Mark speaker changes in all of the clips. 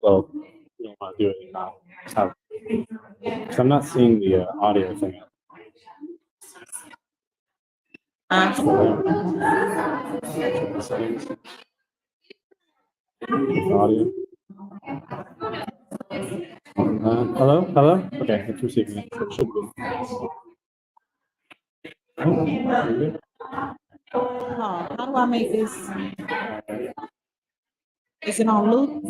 Speaker 1: Well, you don't want to do it now. Because I'm not seeing the audio thing. Settings. Audio. Hello? Okay, it's receiving it. It should be.
Speaker 2: How do I make this? Is it on loop?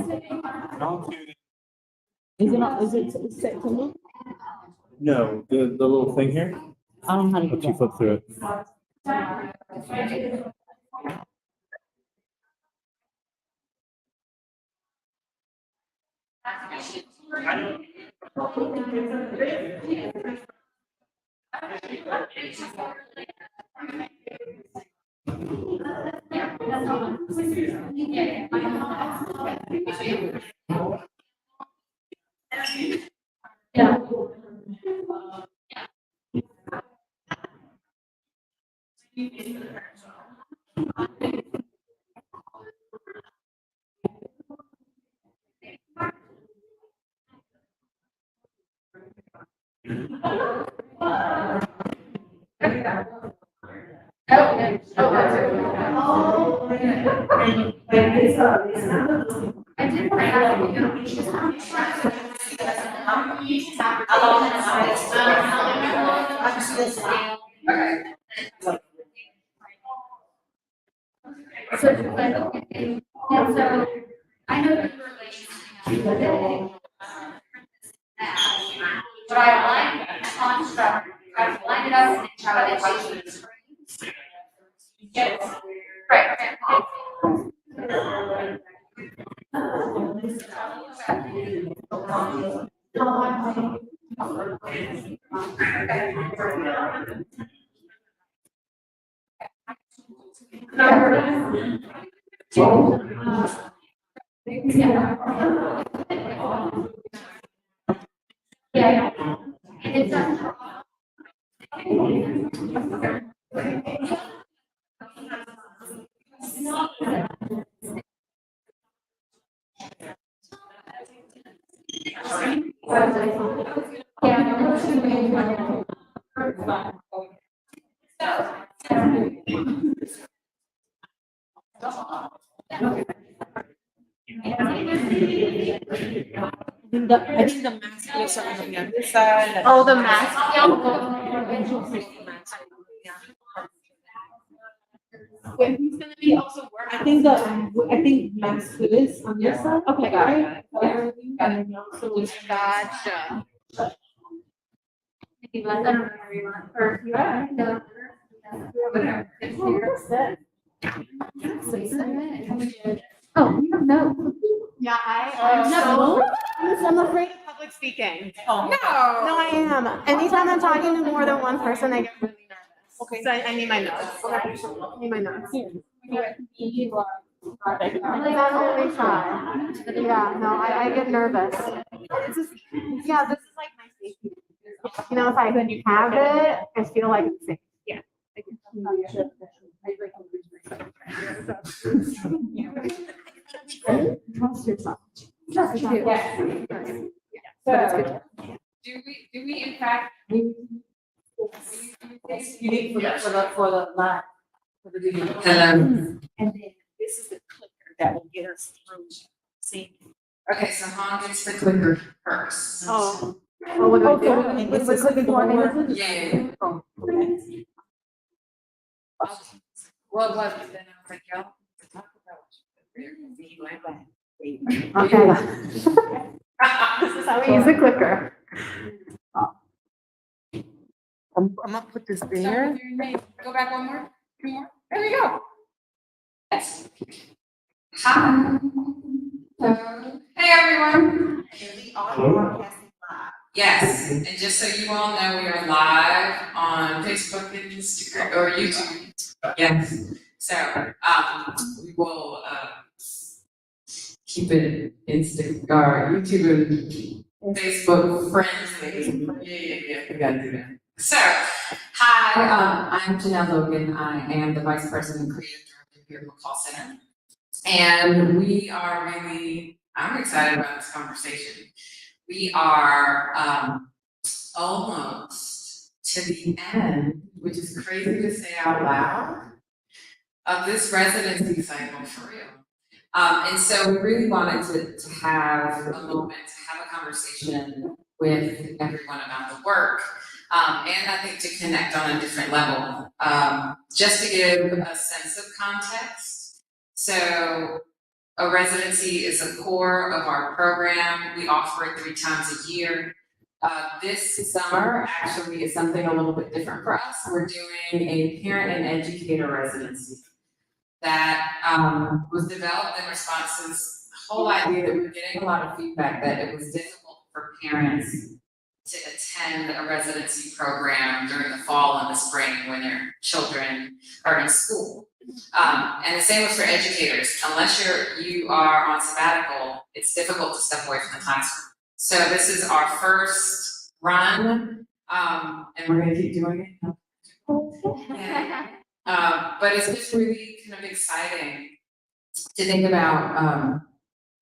Speaker 2: Is it set to loop?
Speaker 1: No, the little thing here.
Speaker 2: I don't know how to do
Speaker 1: Let you
Speaker 2: that.
Speaker 1: flip through it.
Speaker 3: So, I know the relationship. But I like the construct. I lined it up and tried to watch the screen. Yes. Right. Yeah. It's
Speaker 2: I think the mask is on the other side.
Speaker 3: Oh, the mask. Wait, who's gonna be also working?
Speaker 2: I think mask is on this side.
Speaker 3: Okay, got it. Gotcha. I don't know where you want, or you are, no. Oh, no.
Speaker 4: Yeah, I'm
Speaker 3: No.
Speaker 4: I'm afraid of public speaking.
Speaker 2: Oh.
Speaker 4: No, I am. Anytime I'm talking to more than one person, I get really nervous.
Speaker 2: Okay.
Speaker 4: So I need my notes. I need my notes. I'm really shy. Yeah, no, I get nervous. It's just, yeah, this is like my safety. You know, if I have it, I feel like it's safe. Yeah. Trust yourself. Trust yourself.
Speaker 3: So, do we in fact?
Speaker 2: You need for the lab, for the video. And then this is the clicker that will get us through. See?
Speaker 5: Okay, so Han gets the clicker first.
Speaker 4: Oh. Oh, what do we do?
Speaker 2: And this is the forward.
Speaker 5: Yeah.
Speaker 2: Oh, okay.
Speaker 5: Well, then I was like, y'all, to talk about.
Speaker 2: See, like that.
Speaker 4: Okay. This is how we use the clicker.
Speaker 2: I'm gonna put this
Speaker 5: Start
Speaker 2: there.
Speaker 5: with your name. Go back one more, two more. There we go. Yes. Hi. Hey, everyone. Yes, and just so you all know, we are live on Facebook and Instagram or YouTube. Yes. So, we will, keep it YouTube and Facebook friendly. Yeah, we gotta do that. So, hi, I'm Janelle Logan. I am the Vice President and Creative Director here at McCall Center. And we are really I'm excited about this conversation. We are almost to the end, which is crazy to say out loud, of this residency cycle for real. And so we really wanted to have a moment to have a conversation with everyone about the work. And I think to connect on a different level. Just to give a sense of context. So a residency is a core of our program. We offer it 3 times a year. This summer actually is something a little bit different for us. We're doing a parent and educator residency that was developed in response to this whole idea that we're getting a lot of feedback that it was difficult for parents to attend a residency program during the fall and the spring when their children are in school. And the same was for educators. Unless you are on sabbatical, it's difficult to step away from the classroom. So this is our first run, and we're gonna keep doing it. Yeah. But it's just really kind of exciting to think about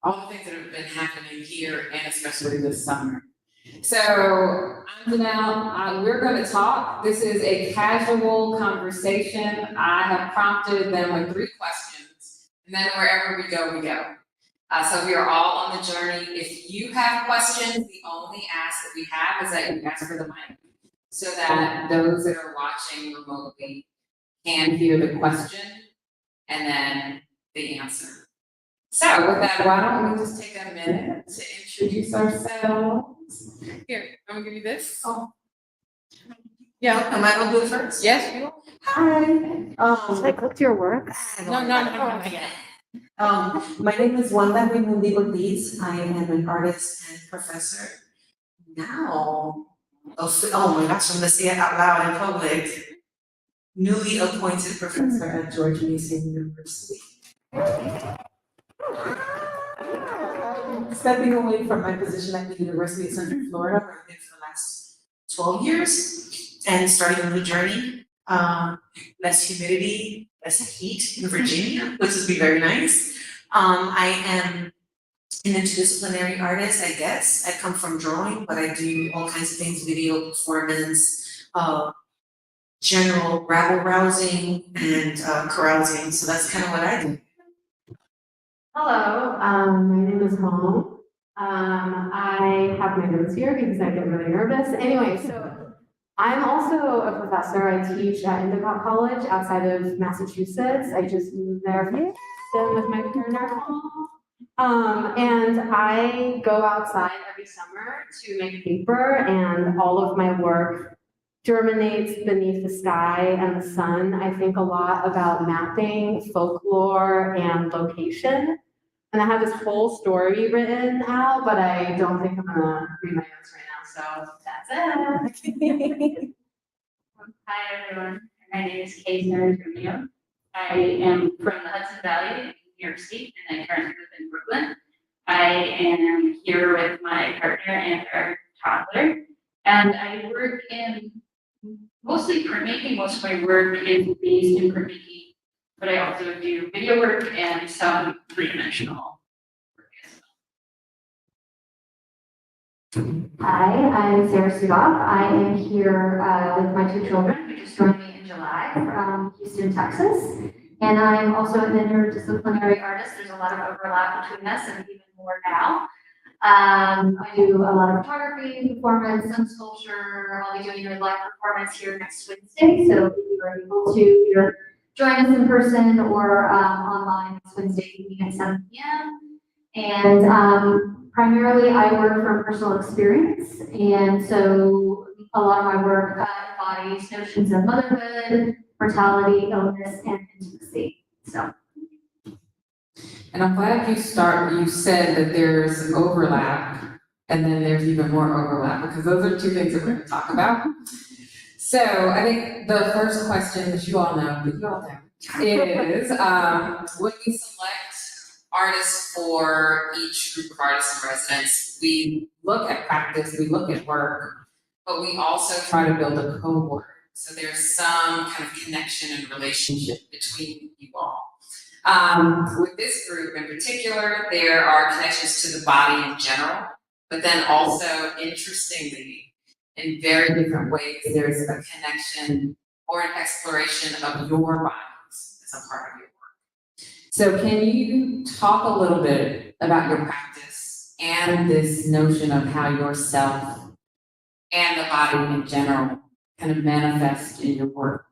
Speaker 5: all the things that have been happening here and especially this summer. So I'm Janelle, we're going to talk. This is a casual conversation. I have prompted them with 3 questions, and then wherever we go, we go. So we are all on the journey. If you have questions, the only ask that we have is that you ask for the mic so that those that are watching remotely can hear the question and then the answer. So with that, why don't we just take a minute to introduce ourselves? Here, I'm gonna give you this.
Speaker 2: Oh.
Speaker 5: Yeah.
Speaker 2: Am I gonna do it first?
Speaker 5: Yes, you will.
Speaker 2: Hi.
Speaker 4: Should I click to your work?
Speaker 5: No.
Speaker 2: My name is Wanda Raimundi-Ortiz. I am an artist and professor. Now, oh my gosh, I'm gonna say it out loud in public. Newly appointed professor at George Mason University. Stepping away from my position at the University of Central Florida, where I've been for the last 12 years, and starting a new journey. Less humidity, less heat in Virginia, which would be very nice. I am an interdisciplinary artist, I guess. I come from drawing, but I do all kinds of things, video, performance, general rabble rousing and carousing. So that's kind of what I do.
Speaker 4: Hello, my name is Mom. I have my notes here because I get really nervous. Anyway, so I'm also a professor. I teach at Endicott College outside of Massachusetts. I just moved there from Boston with my partner. And I go outside every summer to make paper, and all of my work germinates beneath the sky and the sun. I think a lot about mapping, folklore, and location. And I have this whole story written out, but I don't think I'm gonna read my notes right now, so that's it.
Speaker 3: Hi, everyone. My name is Kay Sarrantonio. I am from the Hudson Valley, New York State, and I currently live in Brooklyn. I am here with my partner and our toddler, and I work in mostly printmaking. Most of my work is based in printmaking, but I also do video work and some three-dimensional work as well.
Speaker 6: Hi, I'm Sarah Sudhoff. I am here with my 2 children who just joined me in July from Houston, Texas. And I'm also an interdisciplinary artist. There's a lot of overlap between us and even more now. I do a lot of photography, performance, some sculpture. I'll be doing a live performance here next Wednesday. So if you are able to either join us in person or online next Wednesday evening at 7 p.m. And primarily I work from personal experience. And so a lot of my work embodies notions of motherhood, mortality, illness, and intimacy. So.
Speaker 5: And I'm glad you said that there's overlap and then there's even more overlap, because those are 2 things that we're going to talk about. So I think the first question that you all know, is when we select artists for each group of artists and residents, we look at practice, we look at work, but we also try to build a cohort. So there's some kind of connection and relationship between you all. With this group in particular, there are connections to the body in general, but then also, interestingly, in very different ways, there's a connection or an exploration of your bodies as a part of your work. So can you talk a little bit about your practice and this notion of how yourself and the body in general kind of manifest in your work?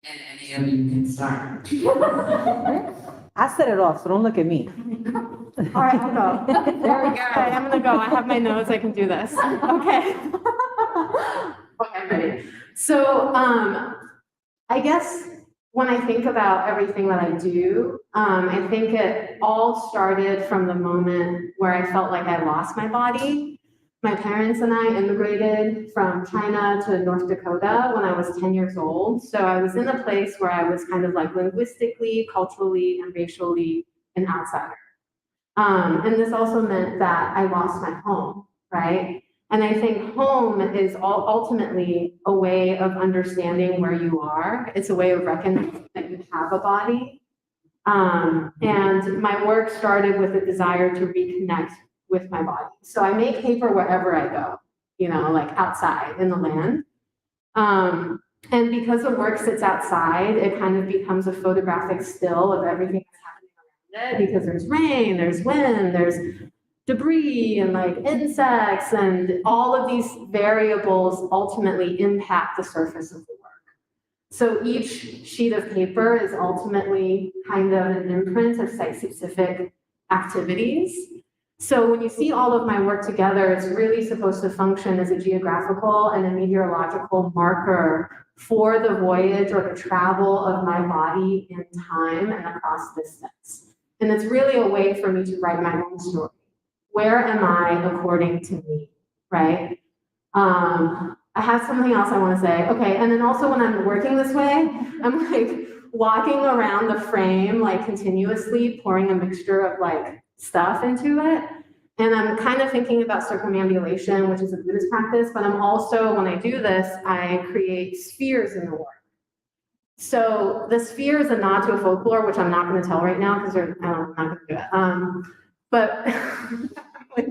Speaker 5: And any of you can start.
Speaker 7: I set it off, so don't look at me.
Speaker 4: All right, I'll go.
Speaker 5: There we
Speaker 4: Okay, I'm gonna go. I have my notes. I can do this. Okay. Okay, I'm ready. So, I guess when I think about everything that I do, I think it all started from the moment where I felt like I lost my body. My parents and I immigrated from China to North Dakota when I was 10 years old. So I was in a place where I was kind of like linguistically, culturally, and racially an outsider. And this also meant that I lost my home, right? And I think home is ultimately a way of understanding where you are. It's a way of recognizing that you have a body. And my work started with a desire to reconnect with my body. So I make paper wherever I go, you know, like outside in the land. And because the work sits outside, it kind of becomes a photographic still of everything that's happening around it, because there's rain, there's wind, there's debris and like insects, and all of these variables ultimately impact the surface of the work. So each sheet of paper is ultimately kind of an imprint of site-specific activities. So when you see all of my work together, it's really supposed to function as a geographical and a meteorological marker for the voyage or the travel of my body in time and across distance. And it's really a way for me to write my own story. Where am I according to me, right? I have something else I want to say. Okay, and then also when I'm working this way, I'm like walking around the frame like continuously, pouring a mixture of like stuff into it. And I'm kind of thinking about circumambulation, which is a Buddhist practice, but I'm also, when I do this, I create spheres in the work. So the sphere is a nod to a folklore, which I'm not going to tell right now because I'm not going to do it. But like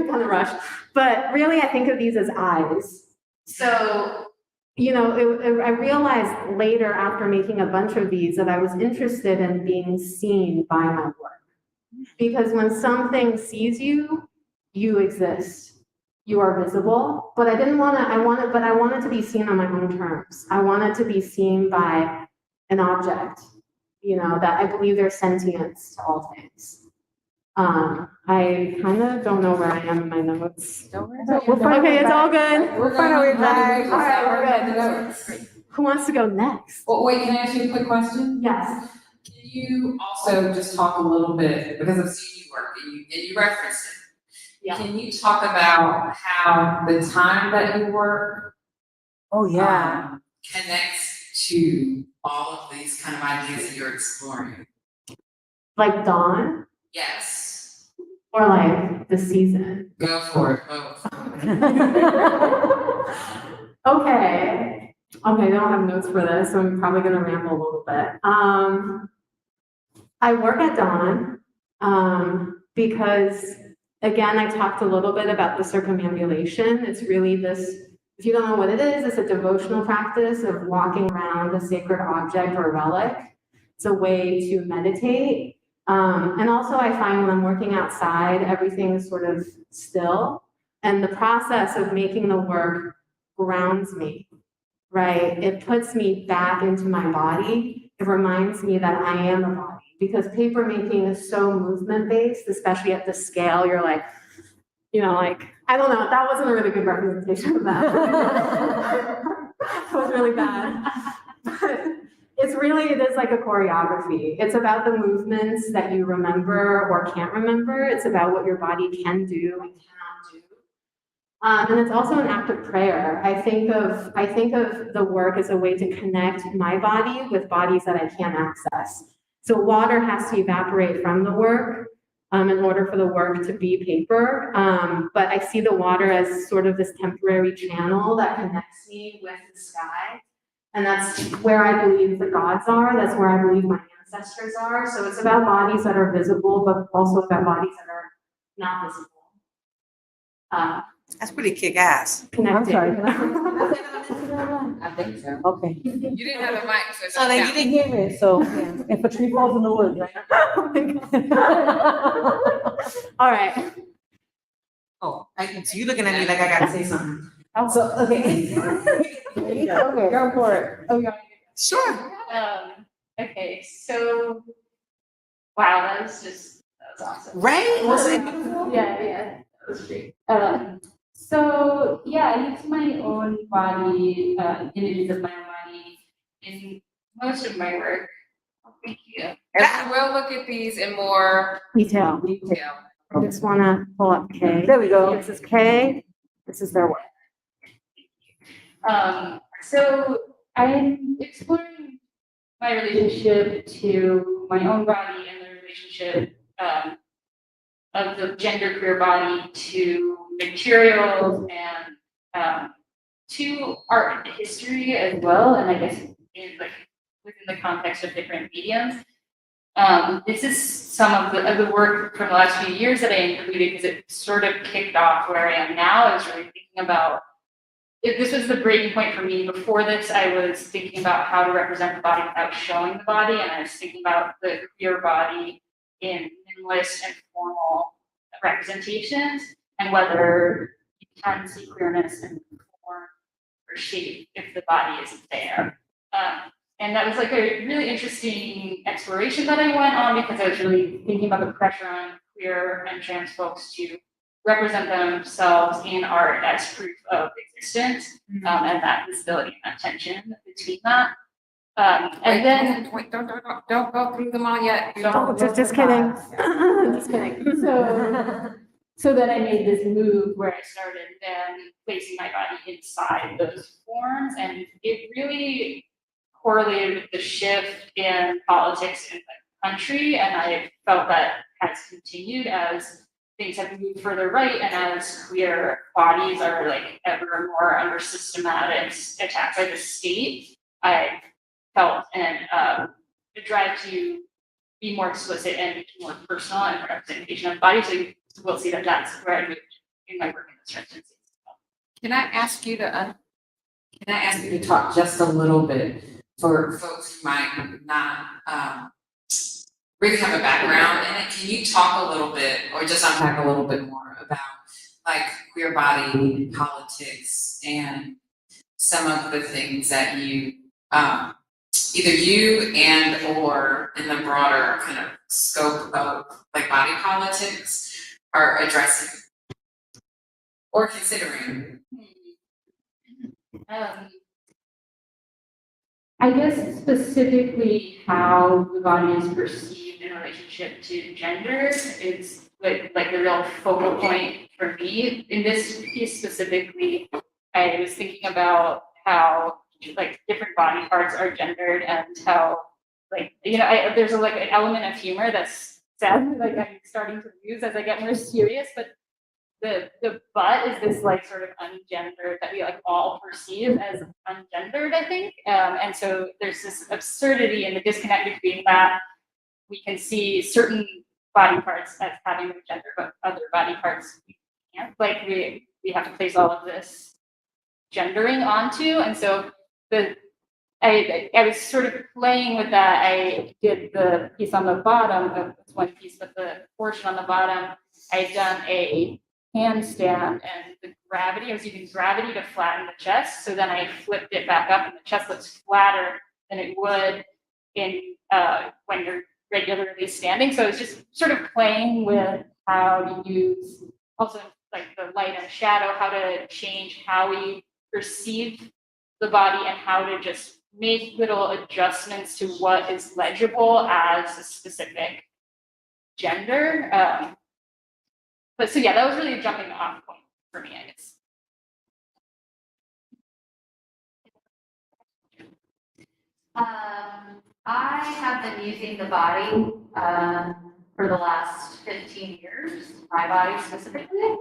Speaker 4: kind of rushed. But really, I think of these as eyes. So, you know, I realized later after making a bunch of these that I was interested in being seen by my work. Because when something sees you, you exist. You are visible. But I wanted to be seen on my own terms. I wanted to be seen by an object, you know, that I believe there's sentience to all things. I kind of don't know where I am in my notes. Okay, it's all good.
Speaker 5: We're going to
Speaker 7: back.
Speaker 5: all
Speaker 4: right, we're good. Who wants to go next?
Speaker 5: Well, wait, can I ask you a quick question?
Speaker 4: Yes.
Speaker 5: Can you also just talk a little bit, because I've seen you work and you referenced it.
Speaker 4: Yeah.
Speaker 5: Can you talk about how the time that you work
Speaker 7: Oh, yeah.
Speaker 5: connects to all of these kind of ideas that you're exploring?
Speaker 4: Like dawn
Speaker 5: Yes.
Speaker 4: or like the season?
Speaker 5: Go for it, both.
Speaker 4: Okay. Okay, I don't have notes for this, so I'm probably gonna ramble a little bit. I work at dawn because, again, I talked a little bit about the circumambulation. It's really this, if you don't know what it is, it's a devotional practice of walking around a sacred object or relic. It's a way to meditate. And also I find when I'm working outside, everything is sort of still. And the process of making the work grounds me, right? It puts me back into my body. It reminds me that I am a body, because paper making is so movement-based, especially at the scale. You're like, you know, like, I don't know, that wasn't a really good representation of that. It was really bad. But it is like a choreography. It's about the movements that you remember or can't remember. It's about what your body can do and cannot do. And it's also an act of prayer. I think of the work as a way to connect my body with bodies that I can't access. So water has to evaporate from the work in order for the work to be paper. But I see the water as sort of this temporary channel that connects me with the sky. And that's where I believe the gods are, that's where I believe my ancestors are. So it's about bodies that are visible, but also about bodies that are not visible.
Speaker 2: That's pretty kick-ass.
Speaker 7: I'm
Speaker 4: Connected.
Speaker 7: sorry, can I say that?
Speaker 5: I think so.
Speaker 7: Okay.
Speaker 5: You didn't have a mic, so it's.
Speaker 2: So then you
Speaker 7: I didn't hear it, so if a tree falls in the woods, right?
Speaker 4: All right.
Speaker 2: Oh, so you looking at me like I gotta say something.
Speaker 7: So, okay. Okay, go for it.
Speaker 3: Oh, yeah.
Speaker 2: Sure.
Speaker 3: Okay, so, wow, that was awesome.
Speaker 2: Right? Wasn't it beautiful?
Speaker 3: Yeah, that was great. So, yeah, I use my own body, images of my own body in most of my work. Oh, thank you.
Speaker 5: And we will look at these in more
Speaker 4: Detail.
Speaker 5: detail.
Speaker 4: I just wanna pull up K.
Speaker 7: There we go.
Speaker 4: This is K, this is their work.
Speaker 3: So I'm exploring my relationship to my own body and the relationship of the gender queer body to materials and to art and history as well, and I guess in like within the context of different mediums. This is some of the work from the last few years that I included because it sort of kicked off where I am now. I was really thinking about if this was the breaking point for me. Before this, I was thinking about how to represent the body without showing the body, and I was thinking about the queer body in minimalist and formal representations, and whether you can see queerness in form or shape if the body isn't there. And that was like a really interesting exploration that I went on because I was really thinking about the pressure on queer and trans folks to represent themselves in art as proof of existence, and that visibility and that tension between that. And then
Speaker 5: Wait, don't go through them all yet.
Speaker 4: Just kidding. Just kidding.
Speaker 3: So then I made this move where I started then placing my body inside those forms, and it really correlated with the shift in politics in the country, and I felt that has continued as things have moved further right, and as queer bodies are like ever more under systematic attacks by the state. I felt a drive to be more explicit and more personal in representation of bodies. So we'll see that that's where I moved in my work in this residency.
Speaker 5: Can I ask you to talk just a little bit for folks who might not really have a background in it? Can you talk a little bit, or just unpack a little bit more about like queer body politics and some of the things that you either you and or in the broader kind of scope of like body politics are addressing or considering?
Speaker 3: I guess specifically how the body is perceived in relationship to gender is like the real focal point for me. In this piece specifically, I was thinking about how like different body parts are gendered and how like, there's like an element of humor that's sad, like I'm starting to use as I get more serious, but the butt is this like sort of ungendered that we like all perceive as ungendered, I think. And so there's this absurdity and the disconnect between that. We can see certain body parts as having no gender, but other body parts we can't. Like we have to place all of this gendering onto. And so I was sort of playing with that. I did the piece on the bottom of this one piece, but the portion on the bottom, I had done a handstand, and the gravity, I was using gravity to flatten the chest. So then I flipped it back up and the chest looks flatter than it would in when you're regularly standing. So I was just sort of playing with how to use also like the light and shadow, how to change how we perceive the body and how to just make little adjustments to what is legible as a specific gender. But so yeah, that was really a jumping off point for me, I guess.
Speaker 6: I have been using the body for the last 15 years, my body specifically.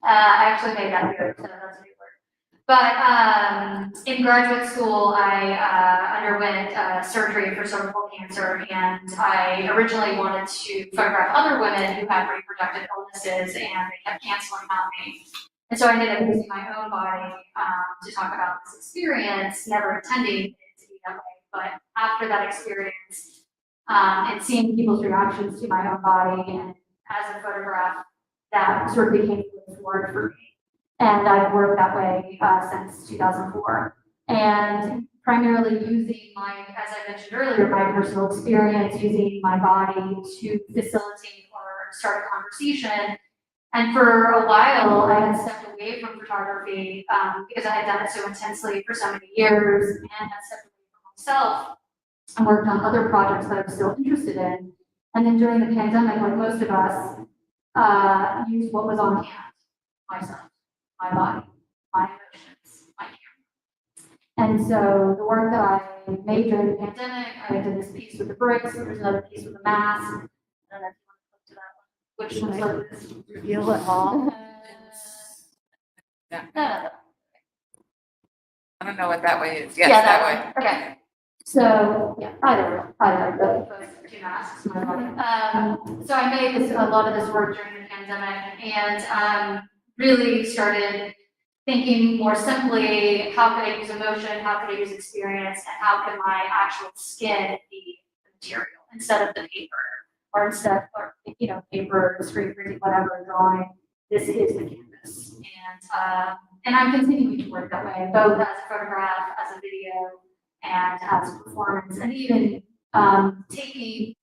Speaker 6: I actually made that weird, so that's a new word. But in graduate school, I underwent surgery for cervical cancer, and I originally wanted to photograph other women who had reproductive illnesses, and they kept canceling on me. And so I ended up using my own body to talk about this experience, never intending it to be that way. But after that experience, and seeing people's reactions to my own body, and as a photograph, that sort of became forward for me. And I've worked that way since 2004. And primarily using my, as I mentioned earlier, my personal experience, using my body to facilitate or start a conversation. And for a while, I had stepped away from photography because I had done it so intensely for so many years, and had stepped away from myself and worked on other projects that I was still interested in. And then during the pandemic, like most of us, used what was on hand, myself, my body, my emotions, my camera. And so the work that I made during the pandemic, I did this piece with the bricks, there's another piece with the mask. I don't know if you want to look to that one, which looks like this.
Speaker 7: Reveal it all.
Speaker 5: I don't know what that way is. Yes,
Speaker 6: Yeah,
Speaker 5: that way.
Speaker 6: Okay. So, yeah, either the two masks, my body. So I made a lot of this work during the pandemic, and really started thinking more simply, how could I use emotion, how could I use experience, and how could my actual skin be the material instead of the paper, or instead, or, paper, screen printing, whatever, drawing, this is the canvas. And I'm continuing to work that way, both as a photograph, as a video, and as a performance, and even taking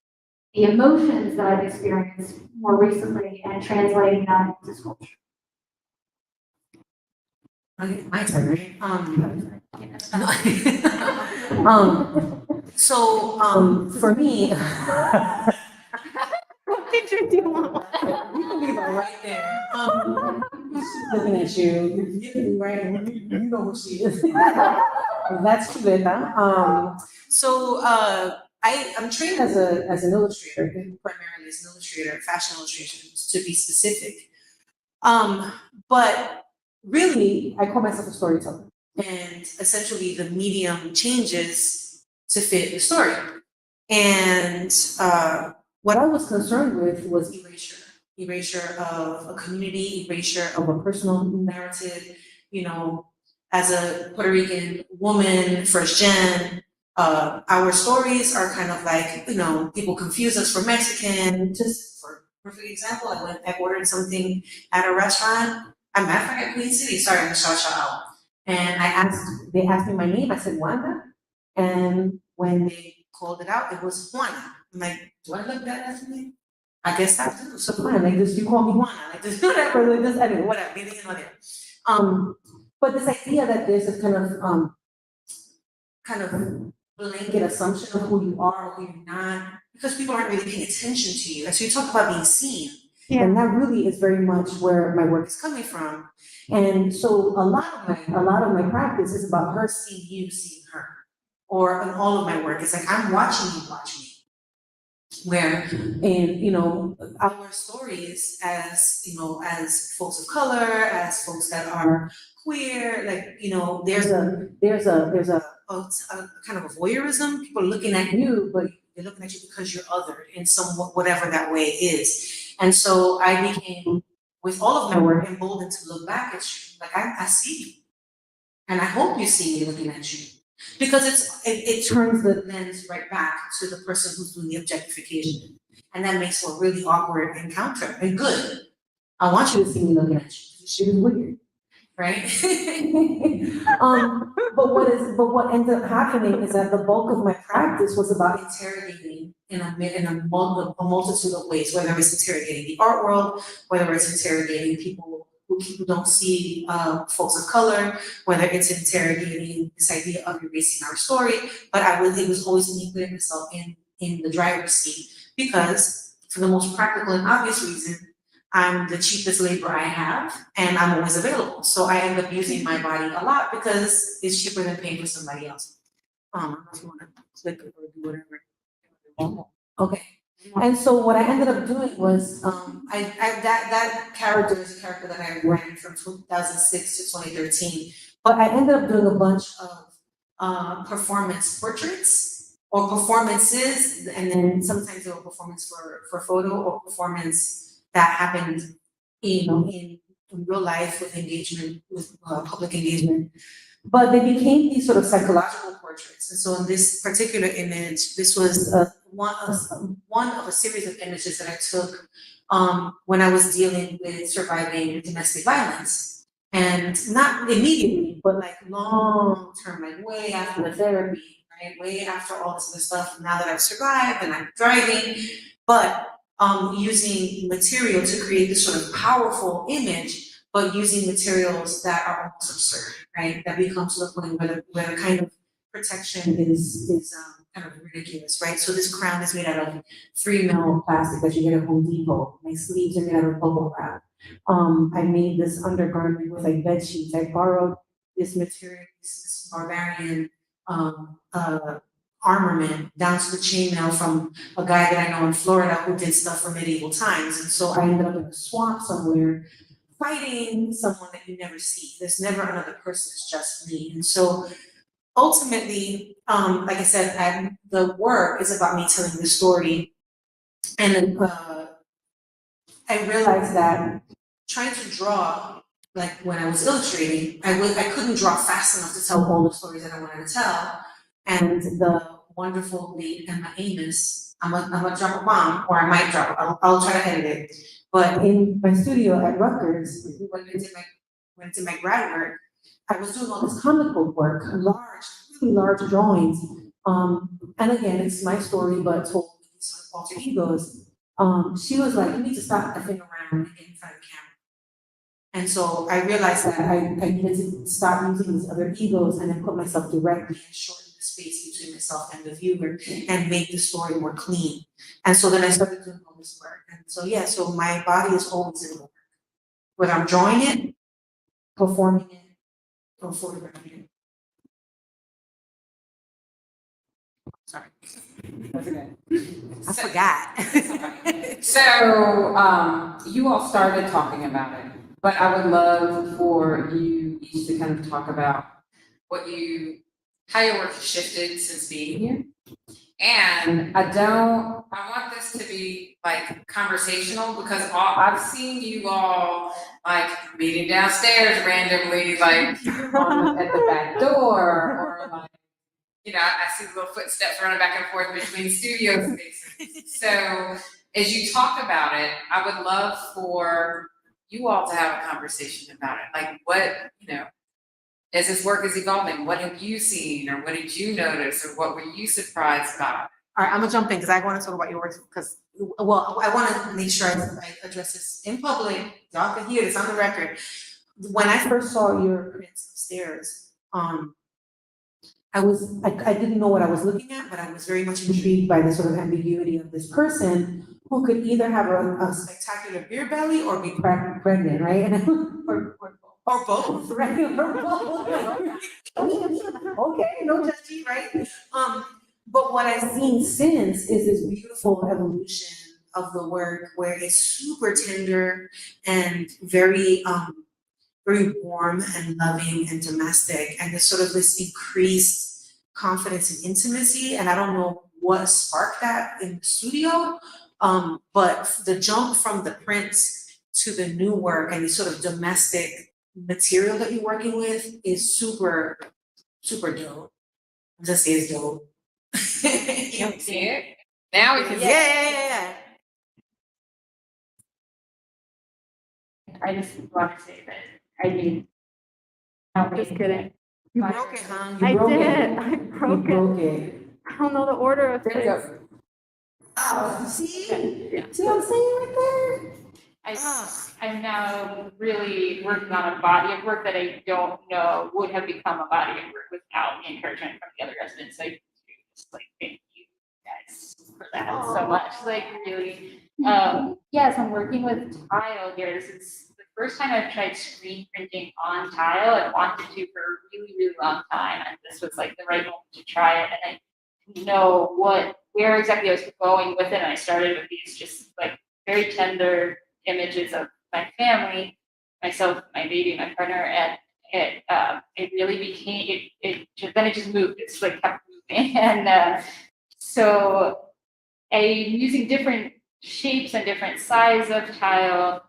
Speaker 6: the emotions that I've experienced more recently and translating them into sculpture.
Speaker 2: Okay, my turn, right? For me.
Speaker 7: What did you do?
Speaker 2: You can leave her right there. She's looking at you. You can be right, you know who she is. That's Chuleta. I'm trained as an illustrator, primarily as an illustrator, fashion illustration, to be specific. But really, I call myself a storyteller. And essentially the medium changes to fit the story. And what I was concerned with was erasure of a community, erasure of a personal narrative. As a Puerto Rican woman, first gen, our stories are kind of like, people confuse us for Mexican. Just for a perfect example, I ordered something at a restaurant. I'm at Queen City, sorry, I'm shout out. And they asked me my name, I said Wanda. And when they called it out, it was Juana. I'm like, do I look that as me? I guess I do. So fine, like this, you call me Juana, like this, whatever, like this, anyway, whatever, maybe you know that. But this idea that there's this kind of blanket assumption of who you are or who you're not, because people aren't really paying attention to you. And so you talk about being seen. Yeah. And that really is very much where my work is coming from. And so a lot of my practice is about her seeing you, seeing her. Or in all of my work, it's like I'm watching you watch me. Where in our stories as folks of color, as folks that are queer, there's a kind of a voyeurism. People are looking at you, but they're looking at you because you're othered in some whatever that way is. And so I became, with all of my work, emboldened to look back at you. Like I see you, and I hope you see me looking at you. Because it turns the lens right back to the person who's doing the objectification. And that makes for a really awkward encounter, and good. I want you to see me looking at you. She was weird, right? But what ends up happening is that the bulk of my practice was about interrogating in a multitude of ways, whether it's interrogating the art world, whether it's interrogating people who don't see folks of color, whether it's interrogating this idea of erasing our story, but it was always me putting myself in the driver's seat, because for the most practical and obvious reason, I'm the cheapest labor I have, and I'm always available. So I end up using my body a lot because it's cheaper than paying for somebody else. I don't know if you want to click or do whatever. Okay. And so what I ended up doing was, that character is a character that I ran from 2006 to 2013. But I ended up doing a bunch of performance portraits or performances, and then sometimes they were performance for photo or performance that happened, in real life with engagement, with public engagement. But they became these sort of psychological portraits. And so in this particular image, this was one of a series of images that I took when I was dealing with surviving domestic violence. And not immediately, but like long term, like way after the therapy, right? Way after all this other stuff. Now that I've survived and I'm thriving, but using material to create this sort of powerful image, but using materials that are almost absurd, right? That become to the point where the kind of protection is kind of ridiculous, right? So this crown is made out of 3 mil plastic that you get at Home Depot. My sleeves are made out of bubble wrap. I made this undergarment with like bed sheets. I borrowed this material, this barbarian armament down to the chainmail from a guy that I know in Florida who did stuff for medieval times. And so I ended up in a swamp somewhere fighting someone that you never see. There's never another person, it's just me. And so ultimately, like I said, the work is about me telling the story. And I realized that trying to draw, like when I was illustrating, I couldn't draw fast enough to tell all the stories that I wanted to tell. And the wonderful late Emma Amos, I'm gonna drop a bomb, or I might drop, I'll try to edit it. But in my studio at Rutgers, when I did my grad work, I was doing all this comic book work, really large drawings. And again, it's my story, but told with these sort of alter egos. She was like, you need to stop effing around and get in front of the camera. And so I realized that I needed to stop using these other egos and then put myself directly and shorten the space between myself and the viewer and make the story more clean. And so then I started doing all this work. And so yeah, so my body is always in the work. Whether I'm drawing it, performing it, or photographing it. Sorry.
Speaker 5: That's okay.
Speaker 2: I forgot.
Speaker 5: So, you all started talking about it, but I would love for you each to kind of talk about how your work has shifted since being here. And I want this to be like conversational because I've seen you all like meeting downstairs randomly, like at the back door, or like, I see little footsteps running back and forth between studio spaces. So as you talk about it, I would love for you all to have a conversation about it. Like what, as this work is evolving, what have you seen, or what did you notice, or what were you surprised about?
Speaker 2: All right, I'm gonna jump in because I want to talk about your work because, well, I want to make sure I address this in public. Y'all can hear this on the record. When I first saw your prints upstairs, I didn't know what I was looking at, but I was very much intrigued by the sort of ambiguity of this person who could either have a spectacular beer belly or be pregnant, right? Or both, right? Or both. Okay, no judgy, right? But what I've seen since is this beautiful evolution of the work where it's super tender and very warm and loving and domestic, and there's sort of this increased confidence and intimacy. And I don't know what sparked that in the studio, but the jump from the prints to the new work and the sort of domestic material that you're working with is super, super dope. I'll just say it's dope.
Speaker 5: You can see it? Now we can see it.
Speaker 2: Yeah.
Speaker 3: I just want to say that I need.
Speaker 4: Just kidding.
Speaker 2: You broke it, huh?
Speaker 4: I
Speaker 2: You broke
Speaker 4: did.
Speaker 2: it.
Speaker 4: I
Speaker 2: You
Speaker 4: broke it.
Speaker 2: broke it.
Speaker 4: I don't know the order of
Speaker 5: There you
Speaker 4: things.
Speaker 5: go.
Speaker 2: Oh, see?
Speaker 4: Yeah.
Speaker 2: See what I'm saying right
Speaker 3: I'm now really working on a body of work that I don't know would have become a body of work without the encouragement from the other residents. Like, just like thank you guys for that so much. Like really, yes, I'm working with tile here. This is the first time I've tried screen printing on tile. I wanted to for a really, really long time, and this was like the right moment to try it. And know where exactly I was going with it. And I started with these just like very tender images of my family, myself, my baby, my partner, and it really became then it just moved. It's like kept moving, and so I'm using different shapes and different size of tile.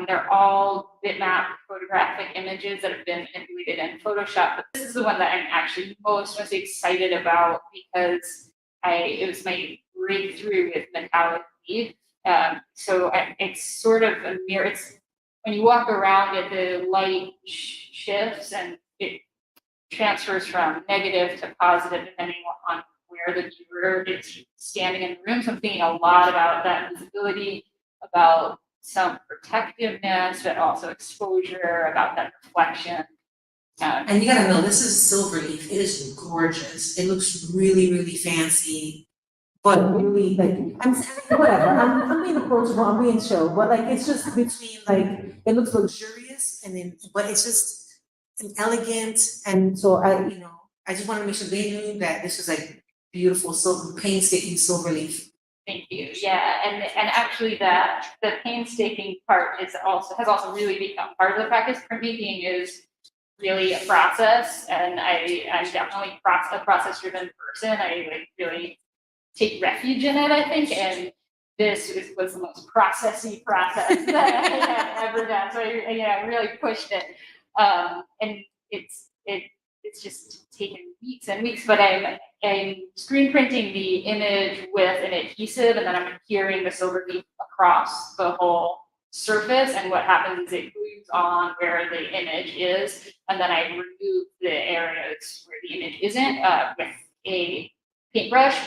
Speaker 3: They're all bitmap photographic images that have been manipulated in Photoshop. But this is the one that I'm actually most excited about because it was my breakthrough with metallic lead. It's sort of a mirror. It's when you walk around it, the light shifts and it transfers from negative to positive depending on where the viewer is standing in the room. So I'm thinking a lot about that visibility, about some protectiveness, but also exposure, about that reflection.
Speaker 2: And you gotta know, this is Silverleaf, it is gorgeous, it looks really, really fancy, but really, like,
Speaker 7: Whatever, I'm being approachable, I'm being chill, but like, it's just between, like, it looks
Speaker 2: luxurious, and then, but it's just elegant, and so I just wanna make sure they knew that this was like beautiful, painstaking Silverleaf.
Speaker 3: Thank you. Yeah, and actually the painstaking part has also really become part of the practice. Printmaking is really a process, and I'm definitely a process-driven person. I like really take refuge in it, I think, and this was the most processy process that I have ever done. So I really pushed it, and it's just taken weeks and weeks. But I'm screen printing the image with an adhesive, and then I'm adhering the Silverleaf across the whole surface. And what happens is it glues on where the image is, and then I remove the areas where the image isn't with a paintbrush.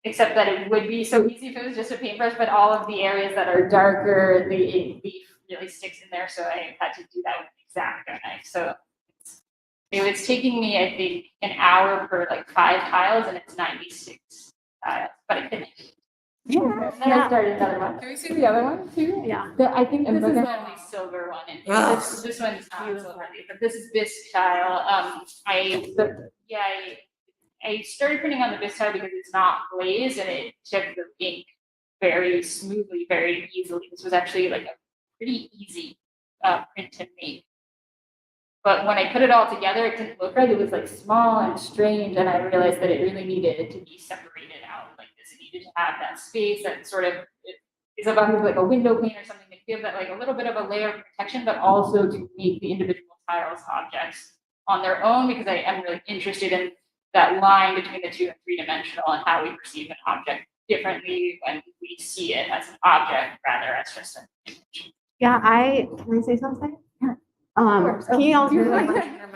Speaker 3: Except that it would be so easy if it was just a paintbrush, but all of the areas that are darker, the leaf really sticks in there. So I had to do that with an X-Acto knife. So it was taking me, I think, an hour per like 5 tiles, and it's 96 tiles, but I finished.
Speaker 4: Yeah.
Speaker 3: And then I started another one.
Speaker 5: Can we see the other one too?
Speaker 4: Yeah.
Speaker 3: I think this is the only silver one. And this one's not silver, but this is bisque tile. I started printing on the bisque tile because it's not glazed and it took the ink very smoothly, very easily. This was actually like a pretty easy print to make. But when I put it all together, it didn't look right. It was like small and strange, and I realized that it really needed to be separated out like this. It needed to have that space that sort of is about like a window pane or something to give that like a little bit of a layer of protection, but also to make the individual tiles objects on their own, because I am really interested in that line between the 2 and 3-dimensional and how we perceive an object differently when we see it as an object rather as just an image.
Speaker 4: Yeah, can I say something?
Speaker 3: Yeah.
Speaker 4: Can you all hear me?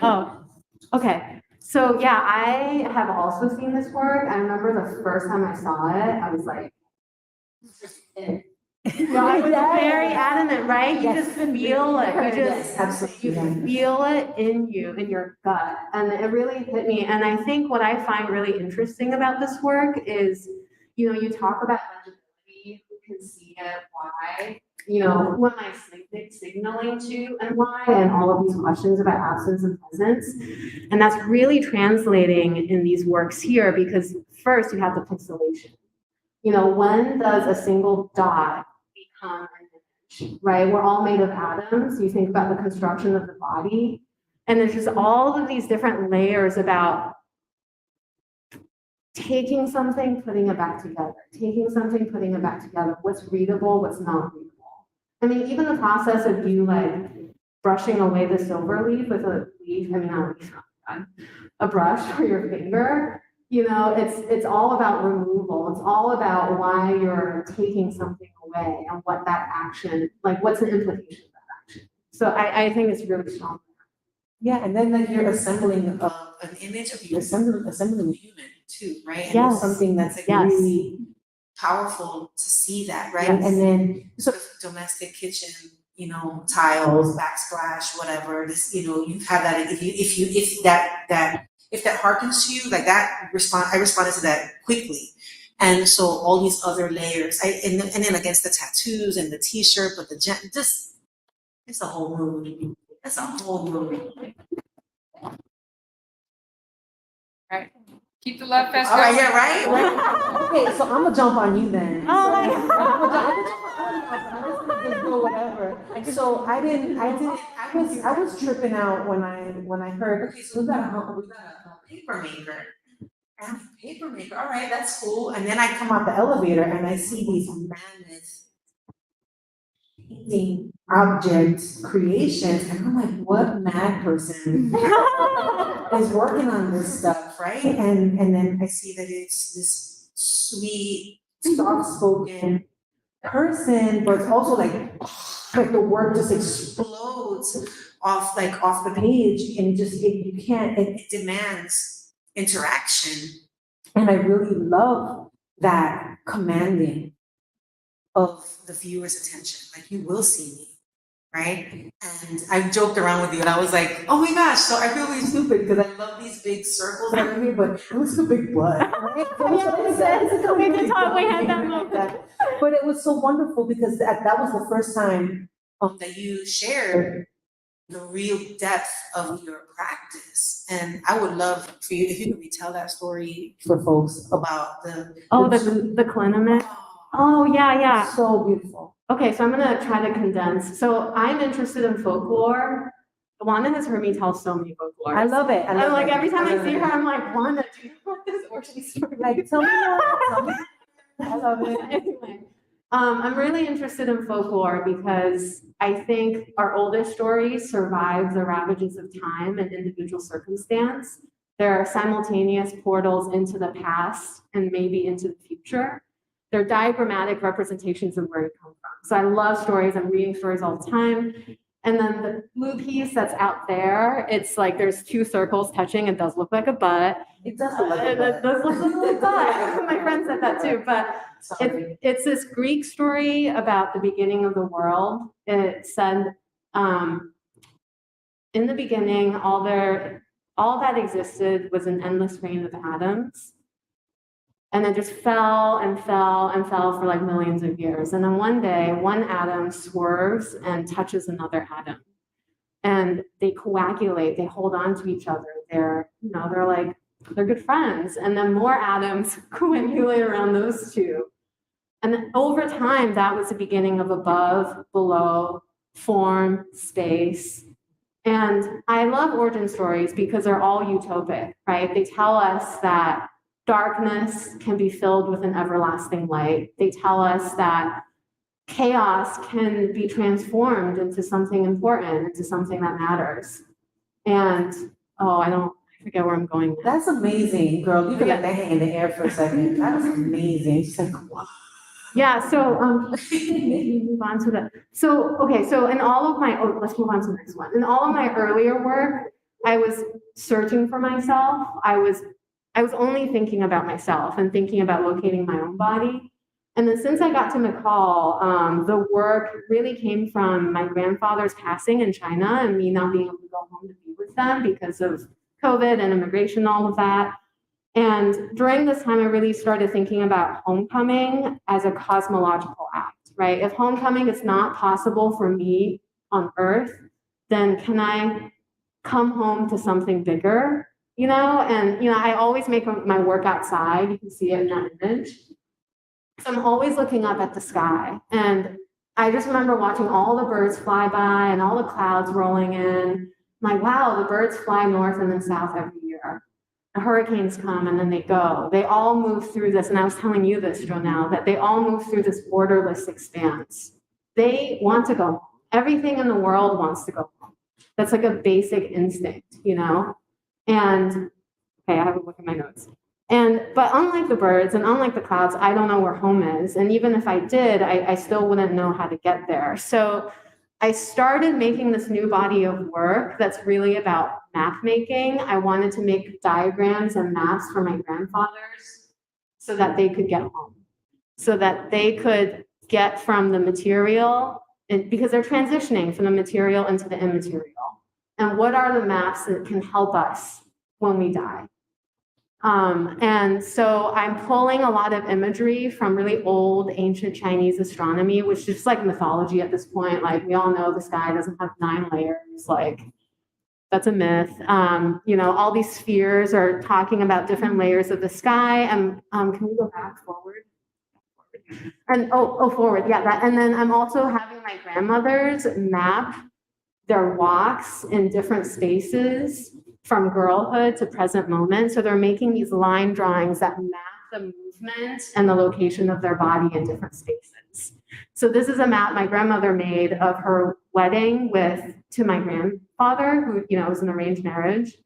Speaker 4: Oh, okay. So yeah, I have also seen this work. I remember the first time I saw it, I was like, no, I was very adamant, right? You just feel it. You feel it in your gut. And it really hit me. And I think what I find really interesting about this work is, you talk about legibility, who can see it, why, who am I signaling to and why, and all of these questions about absence and presence. And that's really translating in these works here, because first you have the pixelation. When does a single dot become an image, right? We're all made of atoms. You think about the construction of the body, and there's just all of these different layers about taking something, putting it back together, taking something, putting it back together. What's readable, what's not readable. I mean, even the process of you like brushing away the silver leaf with a leaf, a brush for your finger. It's all about removal. It's all about why you're taking something away and what that action, like what's the implication of that action. So I think it's really strong.
Speaker 7: Yeah, and then like you're assembling
Speaker 2: An image of you assembling a human too, right? And
Speaker 4: Yes.
Speaker 2: it's something that's like
Speaker 4: Yes.
Speaker 2: really powerful to see that, right?
Speaker 4: Yes.
Speaker 2: And then sort of domestic kitchen, tiles, backsplash, whatever. This, you have that. If that harkens to you, like that I responded to that quickly. And so all these other layers, and then against the tattoos and the t-shirt, but it's a whole mood. That's a whole mood.
Speaker 3: Right.
Speaker 5: Keep the love fest
Speaker 2: All right,
Speaker 5: going.
Speaker 2: yeah, right?
Speaker 7: Okay, so I'm gonna jump on you then.
Speaker 4: Oh my
Speaker 7: So, I'm just gonna go whatever. So I was tripping out when I heard, okay, so we got a
Speaker 2: Paper maker. And a paper maker, all right, that's cool. And then
Speaker 7: I come out the elevator and I see these mammoth painting object creations, and I'm like, what mad person is working on this stuff, right? And then I see that it's this sweet, soft-spoken person, but it's also like the work just explodes off the page, and it demands interaction. And I really love that commanding of the viewer's attention, like you will see me, right? And I joked around with you and I was like, oh my gosh, so I feel really stupid because I love these big circles that are here, but it was a big butt. Right?
Speaker 4: We did talk, we had that moment.
Speaker 7: But it was so wonderful because that was the first time
Speaker 2: that you shared the real depth of your practice. And I would love for you, if you could retell that story
Speaker 7: for folks.
Speaker 2: about the.
Speaker 4: The clinic. Oh, yeah.
Speaker 7: So beautiful.
Speaker 4: Okay, so I'm gonna try to condense. So I'm interested in folklore. Wanda has heard me tell so many folklore.
Speaker 7: I love it.
Speaker 4: And like every time I see her, I'm like, Wanda, do you know what this origin story?
Speaker 7: Like, tell me more.
Speaker 4: I love it. Anyway, I'm really interested in folklore because I think our oldest stories survive the ravages of time and individual circumstance. There are simultaneous portals into the past and maybe into the future. They're diagrammatic representations of where you come from. So I love stories. I'm reading stories all the time. And then the blue piece that's out there, it's like there's two circles touching. It does look like a butt.
Speaker 7: It does look like a butt.
Speaker 4: It does look like a butt. My friend said that too. But it's this Greek story about the beginning of the world. It said, in the beginning, all that existed was an endless rain of atoms. And it just fell and fell and fell for like millions of years. And then one day, one atom swerves and touches another atom. And they coagulate, they hold on to each other. They're good friends. And then more atoms coagulate around those two. And then over time, that was the beginning of above, below, form, space. And I love origin stories because they're all utopic, right? They tell us that darkness can be filled with an everlasting light. They tell us that chaos can be transformed into something important, into something that matters. And, I forget where I'm going now.
Speaker 7: That's amazing, girl. You can let that hang in the air for a second. That was amazing. She's like, wow.
Speaker 4: Yeah, so move on to the, so in all of my, let's move on to the next one. In all of my earlier work, I was searching for myself. I was only thinking about myself and thinking about locating my own body. And then since I got to McCall, the work really came from my grandfather's passing in China and me not being able to go home to be with them because of COVID and immigration, all of that. And during this time, I really started thinking about homecoming as a cosmological act, right? If homecoming is not possible for me on Earth, then can I come home to something bigger? And I always make my work outside. You can see it in that image. So I'm always looking up at the sky. And I just remember watching all the birds fly by and all the clouds rolling in. I'm like, wow, the birds fly north and then south every year. The hurricanes come and then they go. They all move through this. And I was telling you this, Jonelle, that they all move through this borderless expanse. They want to go home. Everything in the world wants to go home. That's like a basic instinct, And, okay, I have a look at my notes. But unlike the birds and unlike the clouds, I don't know where home is. And even if I did, I still wouldn't know how to get there. So I started making this new body of work that's really about map making. I wanted to make diagrams and maps for my grandfathers so that they could get home, so that they could get from the material, and because they're transitioning from the material into the immaterial. And what are the maps that can help us when we die? And so I'm pulling a lot of imagery from really old ancient Chinese astronomy, which is just like mythology at this point. Like we all know the sky doesn't have 9 layers. Like That's a myth. You know, all these spheres are talking about different layers of the sky. And can we go back forward? And forward, yeah. That, and then I'm also having my grandmothers map their walks in different spaces from girlhood to present moment. So they're making these line drawings that map the movement and the location of their body in different spaces. So this is a map my grandmother made of her wedding to my grandfather, who, you know, was an arranged marriage.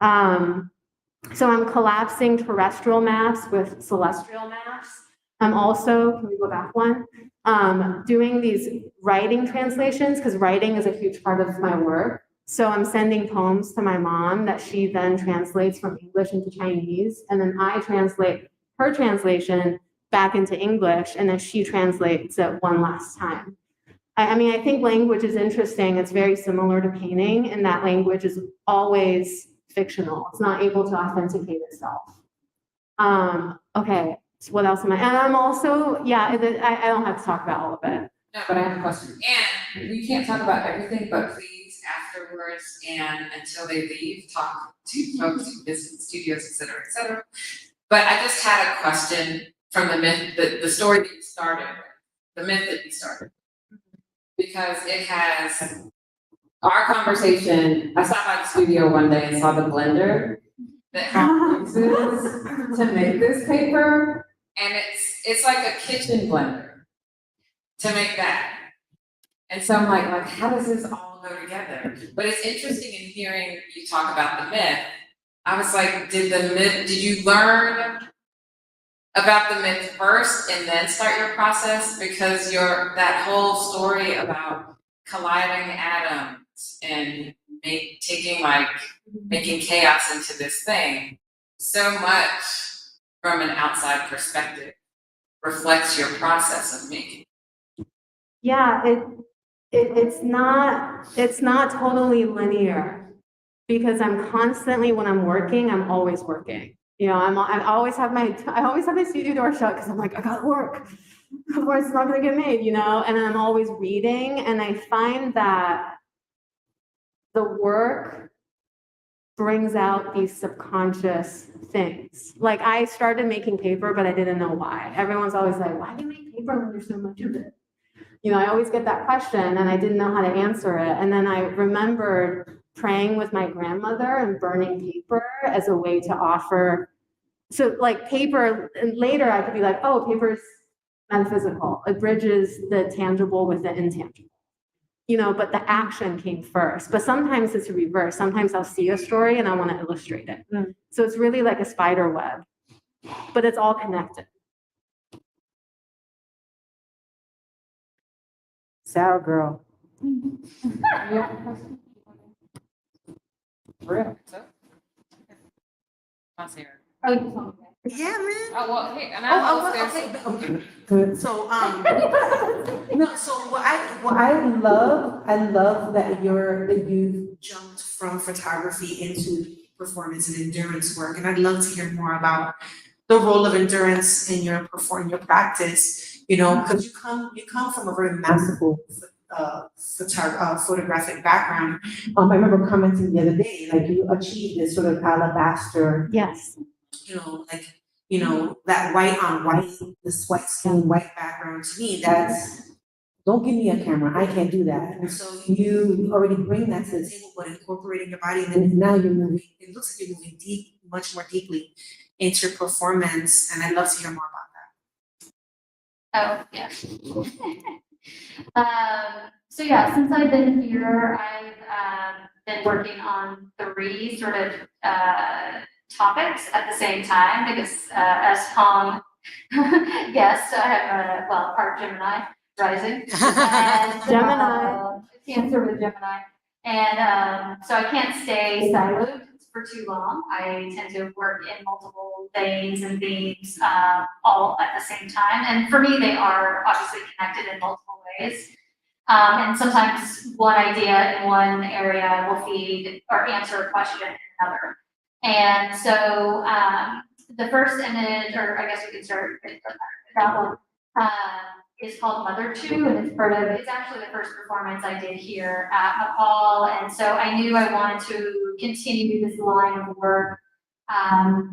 Speaker 4: So I'm collapsing terrestrial maps with celestial maps. I'm also, can we go back one? Doing these writing translations, because writing is a huge part of my work. So I'm sending poems to my mom that she then translates from English into Chinese, and then I translate her translation back into English, and then she translates it one last time. I mean, I think language is interesting. It's very similar to painting, and that language is always fictional. It's not able to authenticate itself. Okay, so what else am I? And I'm also, yeah, I don't have to talk about all of it.
Speaker 5: No, but I have a question. And we can't talk about everything, but please afterwards and until they leave, talk to folks who visit studios, et cetera, But I just had a question from the myth, the story that you started with, the myth that you started. Because it has our conversation, I stopped by the studio one day and saw the blender that Hal uses to make this paper. And it's like a kitchen blender to make that. And so I'm like, how does this all go together? But it's interesting in hearing you talk about the myth. I was like, did you learn about the myth first and then start your process? Because that whole story about colliding atoms and making chaos into this thing, so much from an outside perspective reflects your process of making.
Speaker 4: Yeah, it's not totally linear, because I'm constantly, when I'm working, I'm always working. You know, I always have my studio door shut because I'm like, I gotta work, otherwise it's not gonna get made, you know. And I'm always reading, and I find that the work brings out these subconscious things. Like, I started making paper, but I didn't know why. Everyone's always like, why do you make paper when there's so much of it? You know, I always get that question, and I didn't know how to answer it. And then I remembered praying with my grandmother and burning paper as a way to offer. So like paper, and later I could be like, oh, paper's metaphysical. It bridges the tangible with the intangible. You know, but the action came first. But sometimes it's a reverse. Sometimes I'll see a story and I want to illustrate it. So it's really like a spider web, but it's all connected.
Speaker 7: Sour girl.
Speaker 5: Real. Sarah.
Speaker 7: Yeah, man.
Speaker 5: Oh, well, hey, and I
Speaker 7: Okay. Good. So, no, so what I love that you jumped from photography into performance and endurance work, and I'd love to hear more about the role of endurance in your practice. You know, because you come from a very masterful photographic background. I remember commenting the other day, like you achieved this sort of alabaster.
Speaker 4: Yes.
Speaker 7: You know, that white on white, this white skin, white background, to me, don't give me a camera, I can't do that. And so you already bring that to the table, but incorporating your body, and then now you're moving, it looks like you're moving much more deeply into your performance, and I'd love to hear more about that.
Speaker 6: Oh, yeah. So yeah, since I've been here, I've been working on 3 sort of topics at the same time, because as Tom guessed, I have part Gemini rising and
Speaker 4: Gemini.
Speaker 6: Cancer with Gemini, and so I can't stay siloed for too long. I tend to work in multiple veins and themes all at the same time, and for me they are obviously connected in multiple ways. And sometimes one idea in one area will feed or answer a question in another. And so the first image, or I guess we can start with that one, is called Mother Two, and it's actually the first performance I did here at McCall, and so I knew I wanted to continue this line of work,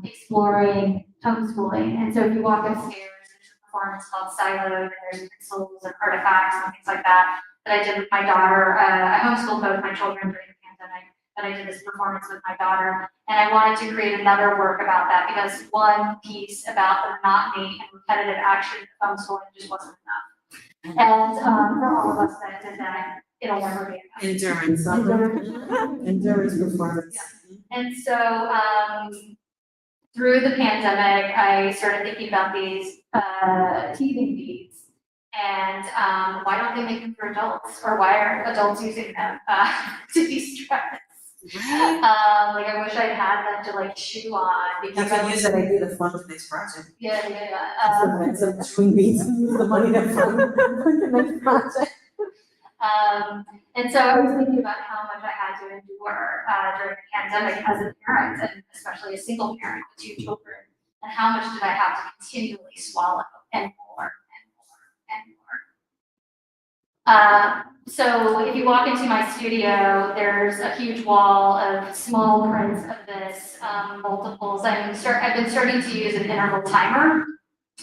Speaker 6: exploring homeschooling. And so if you walk upstairs, there's a performance called Siloed, and there's pencils and artifacts and things like that I did with my daughter. I homeschooled both my children during the pandemic, but I did this performance with my daughter, and I wanted to create another work about that because one piece about the monotony and repetitive action of homeschooling just wasn't enough. And for all of us that did that, it'll never be enough.
Speaker 7: Endurance performance.
Speaker 6: And so through the pandemic, I started thinking about these teething beads. And why don't they make them for adults? Or why aren't adults using them to de-stress?
Speaker 7: Right.
Speaker 6: Like I wish I'd had them to like chew on
Speaker 7: You
Speaker 6: because
Speaker 7: can use that idea to fund the next project.
Speaker 6: yeah.
Speaker 7: So between beats and use the money to fund the next project.
Speaker 6: And so I was thinking about how much I had to endure during the pandemic as a parent, and especially a single parent with 2 children, and how much did I have to continually swallow and more and more and more. So if you walk into my studio, there's a huge wall of small prints of this, multiples. I've been starting to use an interval timer,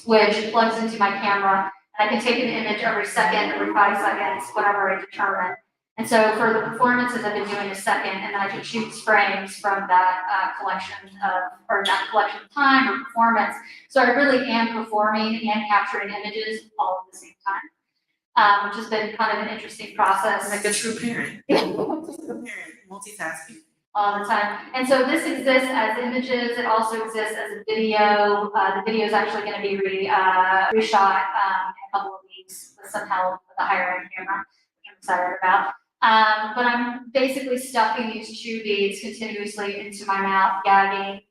Speaker 6: which plugs into my camera. I can take an image every second, every 5 seconds, whatever I determine. And so for the performances, I've been doing a second, and then I can choose frames from that collection of time or performance. So I really am performing and capturing images all at the same time, which has been kind of an interesting process.
Speaker 7: Like a true parent.
Speaker 6: Yeah.
Speaker 7: True parent, multitasking.
Speaker 6: All the time. And so this exists as images. It also exists as a video. The video is actually going to be reshot in a couple of weeks with some help with a higher end camera, which I'm excited about. But I'm basically stuffing these chew beads continuously into my mouth, gagging,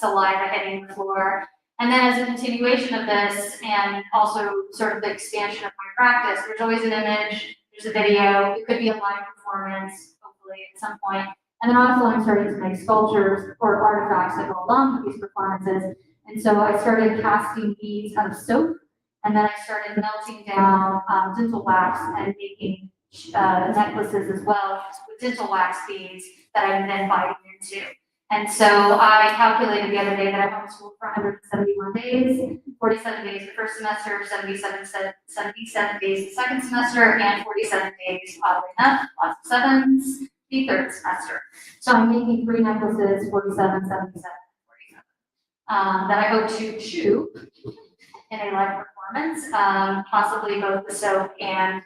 Speaker 6: saliva hitting the floor. And then as a continuation of this, and also sort of the expansion of my practice, there's always an image, there's a video, it could be a live performance, hopefully at some point. And then also I'm starting to make sculptures or artifacts that go along with these performances. And so I started casting beads out of soap, and then I started melting down dental wax and making necklaces as well with dental wax beads that I'm then biting into. And so I calculated the other day that I homeschooled for 171 days, 47 days the first semester, 77 days the second semester, and 47 days, oddly enough, lots of sevens, the third semester. So I'm making 3 necklaces, 47, 77, 47, that I hope to chew in a live performance, possibly both the soap and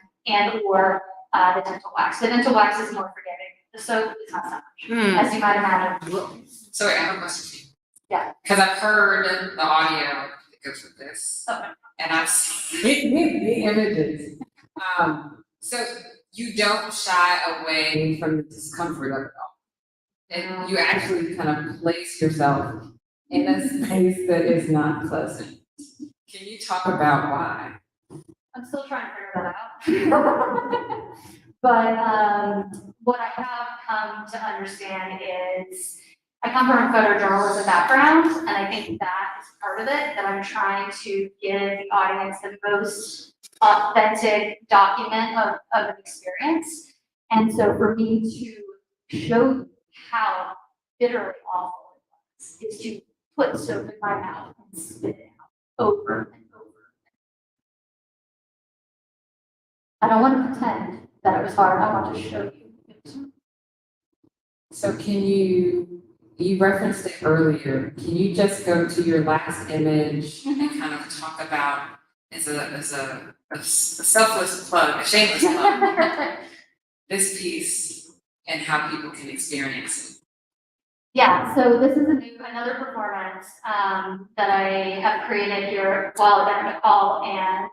Speaker 6: or the dental wax. The dental wax is more forgiving. The soap is not so much, as you might imagine.
Speaker 5: So wait, I have a question for you.
Speaker 6: Yeah.
Speaker 5: Because I've heard the audio that goes with this,
Speaker 6: Okay.
Speaker 5: and I've seen the images. So you don't shy away from the discomfort of it all. And you actually kind of place yourself in a space that is not pleasant. Can you talk about why?
Speaker 6: I'm still trying to figure that out. But what I have come to understand is I come from a photojournalism background, and I think that is part of it, that I'm trying to give the audience the most authentic document of an experience. And so for me to show you how bitterly awful it was, is to put soap in my mouth and spit it out over and over. I don't want to pretend that it was hard. I want to show you.
Speaker 5: So can you referenced it earlier, can you just go to your last image and kind of talk about as a selfless plug, a shameless plug, this piece and how people can experience it?
Speaker 6: Yeah, so this is another performance that I have created here while at McCall, and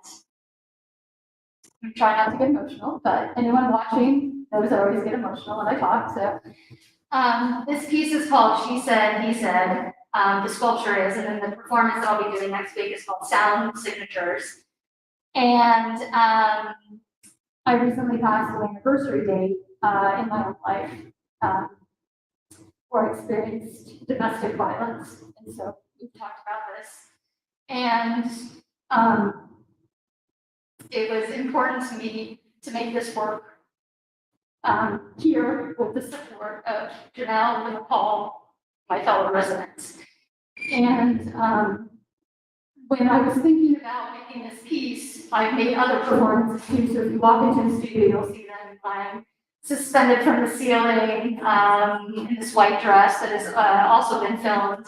Speaker 6: I'm trying not to get emotional, but anyone watching knows I always get emotional when I talk, so. This piece is called She Said, He Said, the sculpture is, and then the performance that I'll be doing next week is called Sound Signatures. And I recently passed an anniversary date in my own life, or experienced domestic violence, and so we've talked about this. And it was important to me to make this work here with the support of Janelle and Paul, my fellow residents. And when I was thinking about making this piece, I made other performances too. So if you walk into the studio, you'll see them lying suspended from the ceiling in this white dress that has also been filmed.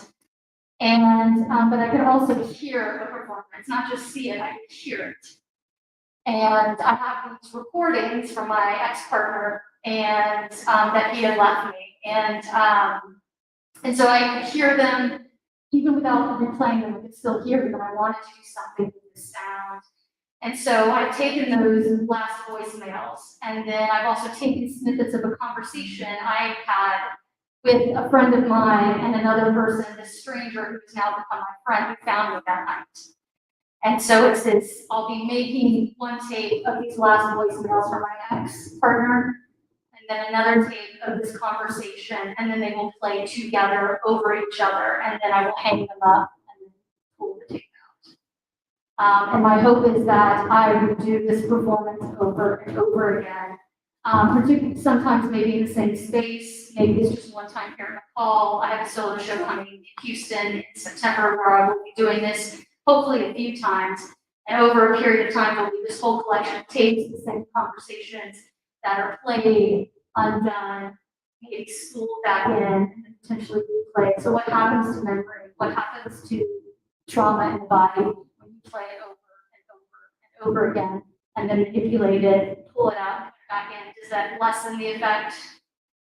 Speaker 6: And but I could also hear the performance, not just see it, I could hear it. And I have these recordings from my ex-partner and that he had left me. And so I could hear them even without replaying them, I could still hear them, and I wanted to do something with the sound. And so I've taken those last voicemails, and then I've also taken snippets of a conversation I had with a friend of mine and another person, this stranger who has now become my friend, who found me that night. And so it's this, I'll be making one tape of these last voicemails from my ex-partner, and then another tape of this conversation, and then they will play together over each other, and then I will hang them up and then pull the tape out. And my hope is that I would do this performance over and over again, particularly sometimes maybe in the same space, maybe it's just one time here in Nepal. I have a solo show coming in Houston in September where I will be doing this hopefully a few times, and over a period of time, there'll be this whole collection of tapes, the same conversations that are played, undone, maybe spooled back in, and then potentially replayed. So what happens to memory? What happens to trauma in the body when you play it over and over and over again, and then manipulate it, pull it out, put it back in? Does that lessen the effect?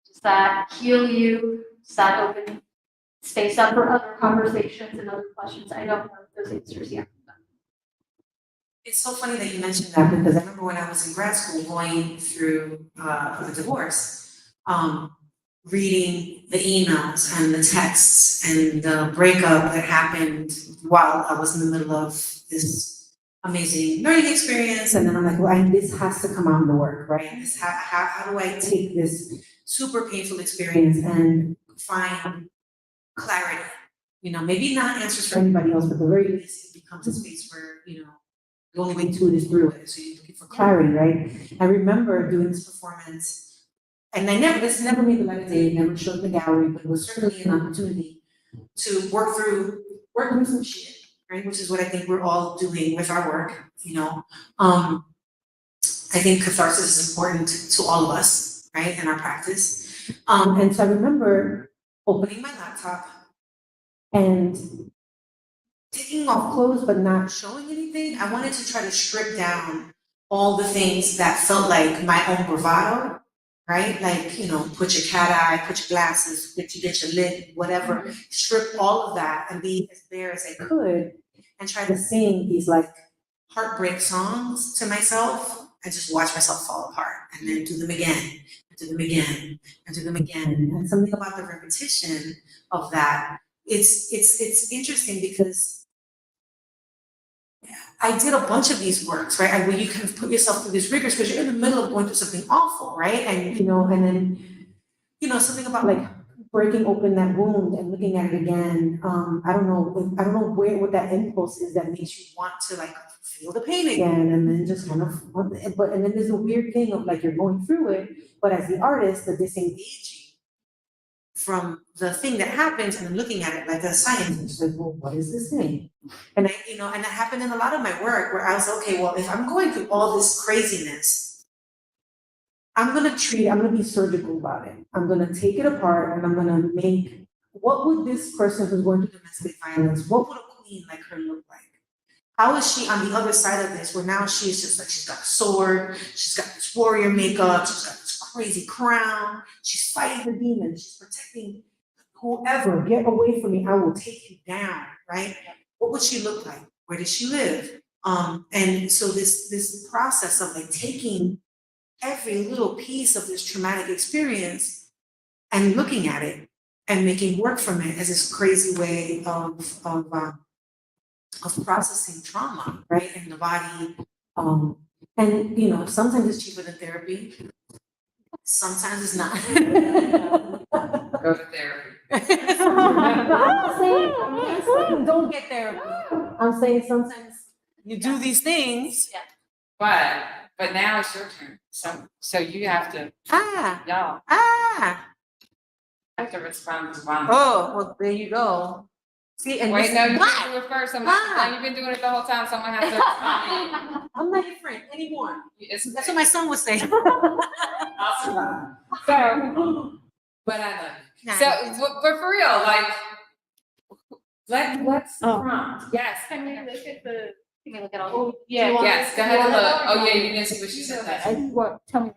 Speaker 6: Does that heal you? Does that open space up for other conversations and other questions? I don't know those answers yet.
Speaker 2: It's so funny that you mentioned that, because I remember when I was in grad school going through the divorce, reading the emails and the texts and the breakup that happened while I was in the middle of this amazing learning experience. And then I'm like, well, this has to come out in the work, right? How do I take this super painful experience and find clarity? You know, maybe not answers for anybody else, but at the very least, it becomes a space where, you know, the only way to it is through it. So you're looking for clarity, right? I remember doing this performance, and this never made the light of day, never showed in the gallery, but it was certainly an opportunity to work through some shit, right? Which is what I think we're all doing with our work, you know. I think catharsis is important to all of us, right, in our practice. And so I remember opening my laptop and taking off clothes but not showing anything. I wanted to try to strip down all the things that felt like my own bravado, right? Like, you know, put your cat eye, put your glasses, get your lip, whatever. Strip all of that and be as bare as I could, and try to sing these like heartbreak songs to myself. I just watch myself fall apart, and then do them again, and do them again, and do them again. And something about the repetition of that, it's interesting because I did a bunch of these works, right? Where you kind of put yourself through these rigors because you're in the middle of going through something awful, right? And you know, and then, you know, something about like breaking open that wound and looking at it again. I don't know what that impulse is that makes you want to like feel the pain again, and then just kind of, and then there's a weird thing of like you're going through it, but as the artist, the disengaging from the thing that happens and then looking at it like a scientist, like, well, what is this thing? And I, you know, and that happened in a lot of my work where I was, okay, well, if I'm going through all this craziness, I'm gonna be surgical about it. I'm gonna take it apart and I'm gonna make, what would this person who's going through domestic violence, what would a queen like her look like? How is she on the other side of this, where now she's just like, she's got a sword, she's got this warrior makeup, she's got this crazy crown, she's fighting the demons, she's protecting whoever, get away from me, I will take you down, right? What would she look like? Where does she live? And so this process of like taking every little piece of this traumatic experience and looking at it and making work from it as this crazy way of processing trauma, right, in the body. And you know, sometimes it's cheaper than therapy. Sometimes it's not.
Speaker 5: Go to therapy.
Speaker 7: I'm not saying don't get therapy. I'm saying sometimes you do these things,
Speaker 3: Yeah.
Speaker 5: But now it's your turn, so you have to, y'all have to respond to Wanda.
Speaker 7: Oh, well, there you go. See, and
Speaker 5: Wait,
Speaker 7: this-
Speaker 5: no, you
Speaker 7: Why?
Speaker 5: can do it first, now you've been doing it the whole time, someone has to respond.
Speaker 7: I'm not your friend anymore.
Speaker 5: It's,
Speaker 7: That's what my son would say.
Speaker 5: awesome. So, but I love you. So, but for real, like, let's prompt, yes.
Speaker 3: Can we look at the?
Speaker 6: Can we look at all?
Speaker 5: Yes, go ahead and look, oh yeah, you didn't see what she said.
Speaker 3: Tell me where to go.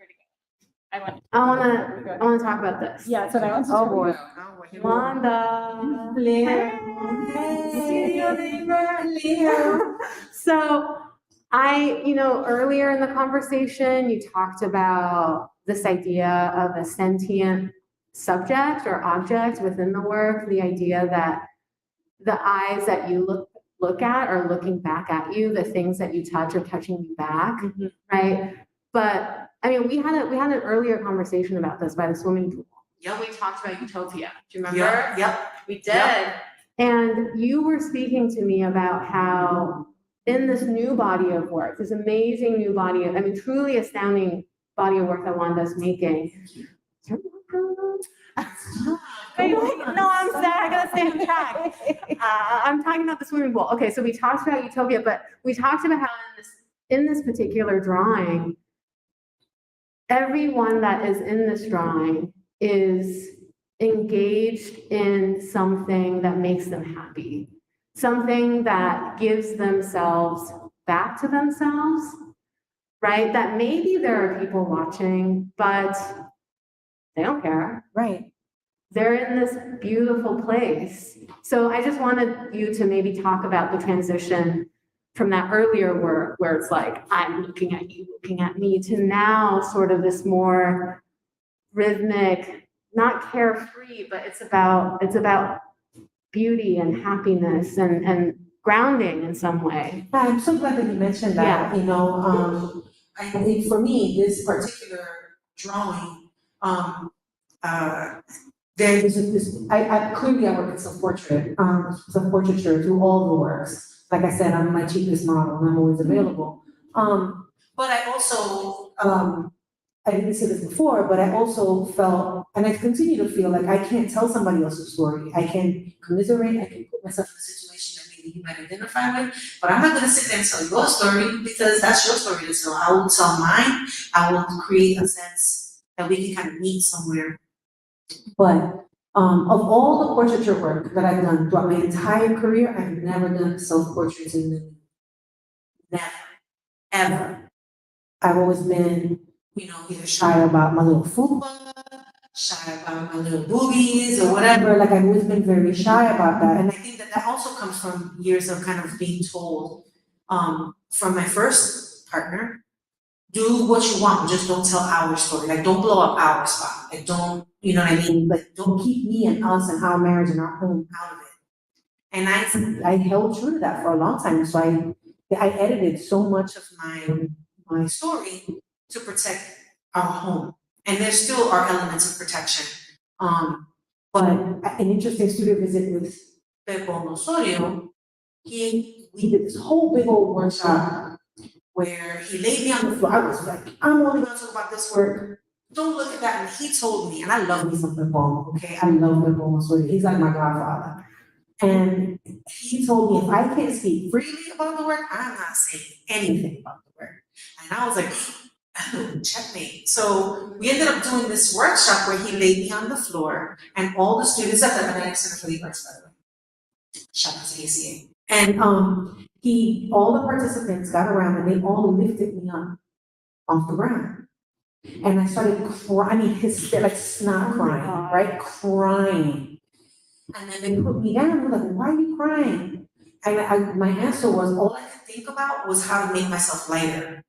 Speaker 3: I want.
Speaker 4: I wanna talk about this.
Speaker 3: Yeah, that's what I want to.
Speaker 4: Oh, boy.
Speaker 7: Oh,
Speaker 4: Wanda.
Speaker 7: Leo. Leo.
Speaker 4: So earlier in the conversation, you talked about this idea of a sentient subject or object within the work, the idea that the eyes that you look at are looking back at you, the things that you touch are touching you back, right? But I mean, we had an earlier conversation about this by the swimming pool. Yeah, we talked about utopia. Do you remember?
Speaker 7: Yep.
Speaker 4: We did. And you were speaking to me about how in this new body of work, this amazing new body of, truly astounding body of work that Wanda's making. Wait, no, I'm sad. I gotta stay on track. I'm talking about the swimming pool. Okay, so we talked about utopia, but we talked about how in this particular drawing, everyone that is in this drawing is engaged in something that makes them happy, something that gives themselves back to themselves, right? That maybe there are people watching, but they don't care.
Speaker 7: Right.
Speaker 4: They're in this beautiful place. So I just wanted you to maybe talk about the transition from that earlier work where it's like, I'm looking at you, looking at me, to now sort of this more rhythmic, not carefree, but it's about beauty and happiness and grounding in some way.
Speaker 7: I'm so glad that you mentioned that, I think for me, this particular drawing, there's this, I clearly I work in self-portrait, self-portraiture through all the works. Like I said, I'm my cheapest model and I'm always available. But I also, I didn't say this before, but I also felt, and I continue to feel like I can't tell somebody else's story. I can commiserate, I can put myself in a situation that maybe you might identify with, but I'm not gonna sit there and tell your story because that's your story to tell. I will tell mine. I will create a sense that we can kind of meet somewhere. But of all the portraiture work that I've done throughout my entire career, I've never done self-portraits in the never, ever. I've always been, either shy about my little fupa, shy about my little boobies or whatever. Like I've always been very shy about that. And I think that also comes from years of kind of being told from my first partner, do what you want, just don't tell our story. Like don't blow up our spot. Like don't, you know what I mean? Like don't keep me and us and our marriage and our home out of it. And I held true to that for a long time. So I edited so much of my story to protect our home. And there still are elements of protection. But an interesting studio visit with Pepo Osorio, we did this whole big old workshop where he laid me on the floor. I was like, I'm only gonna talk about this work. Don't look at that. And he told me, and I love me some Pepo, okay? I love Pepo Osorio. He's like my godfather. And he told me if I can't speak freely about the work, I'm not saying anything about the work. And I was like, checkmate. So we ended up doing this workshop where he laid me on the floor and all the students at the Magnetic Center for the Arts, by the way. Shout out to ACA. And all the participants got around and they all lifted me up off the ground. And I started crying, like snot crying, right? Crying. And then they put me down and were like, why are you crying? And my answer was, all I could think about was how to make myself lighter.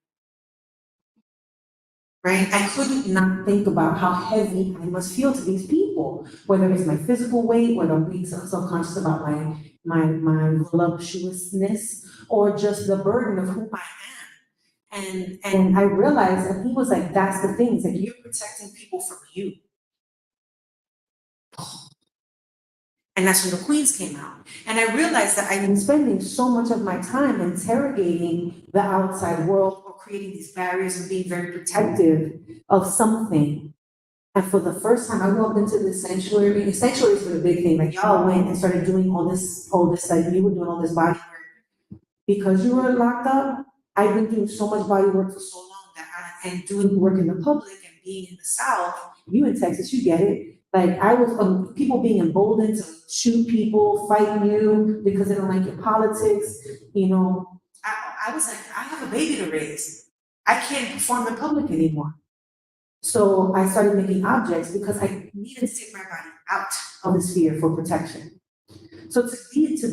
Speaker 7: Right? I couldn't not think about how heavy I must feel to these people, whether it's my physical weight, whether I'm being self-conscious about my voluptuousness, or just the burden of who I am. And I realized that he was like, that's the thing, it's like you're protecting people from you. And that's when the Queens came out. And I realized that I've been spending so much of my time interrogating the outside world or creating these barriers and being very protective of something. And for the first time, I walked into this sanctuary. Sanctuaries were the big thing. Like y'all went and started doing all this. Like you were doing all this body work because you were locked up. I've been doing so much body work for so long and doing work in the public and being in the South. You in Texas, you get it. Like I was, people being emboldened to shoot people, fight you because they don't like your politics. You know, I was like, I have a baby to raise. I can't perform in public anymore. So I started making objects because I needed to take my body out of the sphere for protection. So to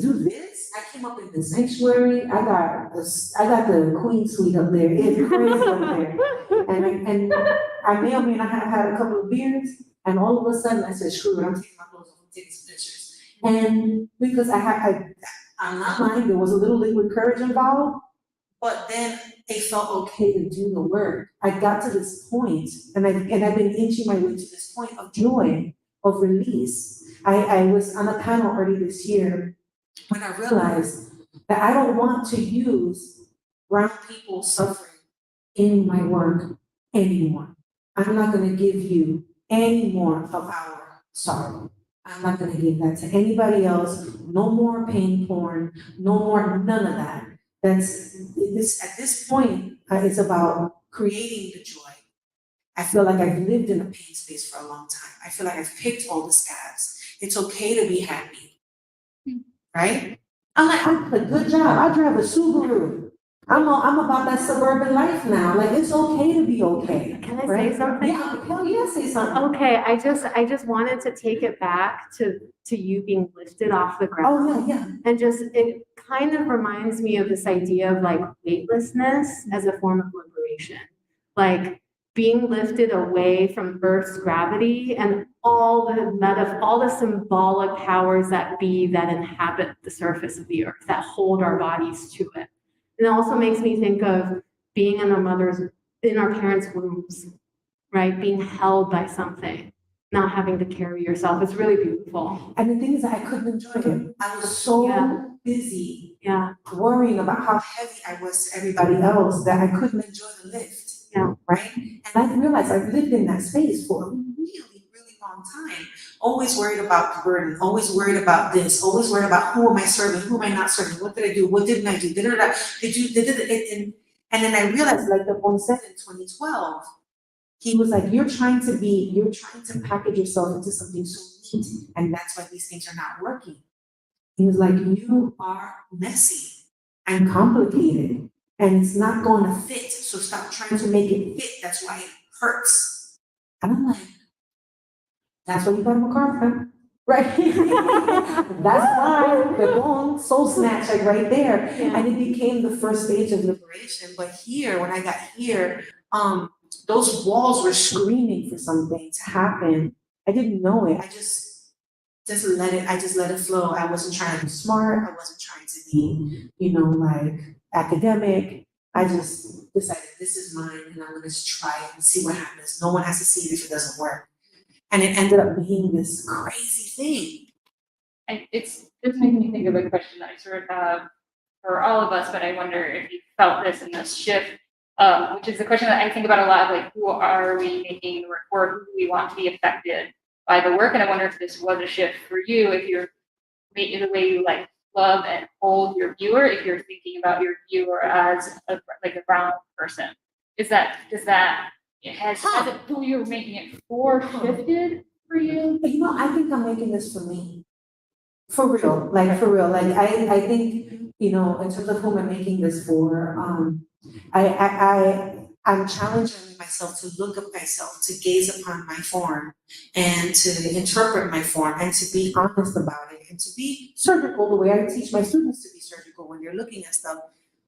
Speaker 7: do this, I came up in the sanctuary. I got the Queen Suite up there. It's crazy up there. And I may or may not have had a couple of beers. And all of a sudden I said, screw it, I'm taking my clothes off and taking some pictures. And because I'm not lying, there was a little liquid courage involved. But then it felt okay to do the work. I got to this point, and I've been inching my way to this point of joy, of release. I was on a panel early this year when I realized that I don't want to use brown people suffering in my work anymore. I'm not going to give you any more of our sorrow. I'm not going to give that to anybody else. No more pain porn, no more, none of that. At this point, it's about creating the joy. I feel like I've lived in a pain space for a long time. I feel like I've picked all the scabs. It's okay to be happy, right? I'm like, I did a good job. I drive a Subaru. I'm about that suburban life now. Like, it's okay to be okay.
Speaker 4: Can I
Speaker 7: right?
Speaker 4: say something?
Speaker 7: Yeah, hell yeah, say something.
Speaker 4: Okay, I just wanted to take it back to you being lifted off the ground.
Speaker 7: Oh, yeah.
Speaker 4: And just, it kind of reminds me of this idea of like weightlessness as a form of liberation. Like being lifted away from Earth's gravity and all the symbolic powers that inhabit the surface of the Earth, that hold our bodies to it. And it also makes me think of being in our parents' wombs, right? Being held by something, not having to carry yourself. It's really beautiful.
Speaker 7: And the thing is that I couldn't enjoy it. I was so busy worrying about how heavy I was to everybody else that I couldn't enjoy the lift.
Speaker 4: Yeah.
Speaker 7: Right? And I realized I've lived in that space for a really, really long time. Always worried about the burden, always worried about this, always worried about who am I serving, who am I not serving, what did I do, what didn't I do, and then I realized, like the one said in 2012, he was like, you're trying to package yourself into something so neat, and that's why these things are not working. He was like, you are messy and complicated, and it's not going to fit, so stop trying to make it fit, that's why it hurts. And I'm like, that's why you got a car, right? That's why the long soul snatch, like right there. Yeah. And it became the first stage of liberation. But here, when I got here, those walls were screaming for something to happen. I didn't know it. I just let it flow. I wasn't trying to be smart. I wasn't trying to be, like academic. I just decided this is mine and I'm gonna try it and see what happens. No one has to see it if it doesn't work. And it ended up being this crazy thing.
Speaker 3: And it's just making me think of a question that I sort of have for all of us, but I wonder if you felt this in this shift, which is a question that I think about a lot, like who are we making the work for, who do we want to be affected by the work? And I wonder if this was a shift for you, if you're the way you like love and hold your viewer, if you're thinking about your viewer as a brown person. Has it, who you're making it for shifted for you?
Speaker 7: I think I'm making this for me. For real. Like I think, in terms of whom I'm making this for, I'm challenging myself to look at myself, to gaze upon my form and to interpret my form and to be honest about it and to be surgical the way I teach my students to be surgical when they're looking at stuff,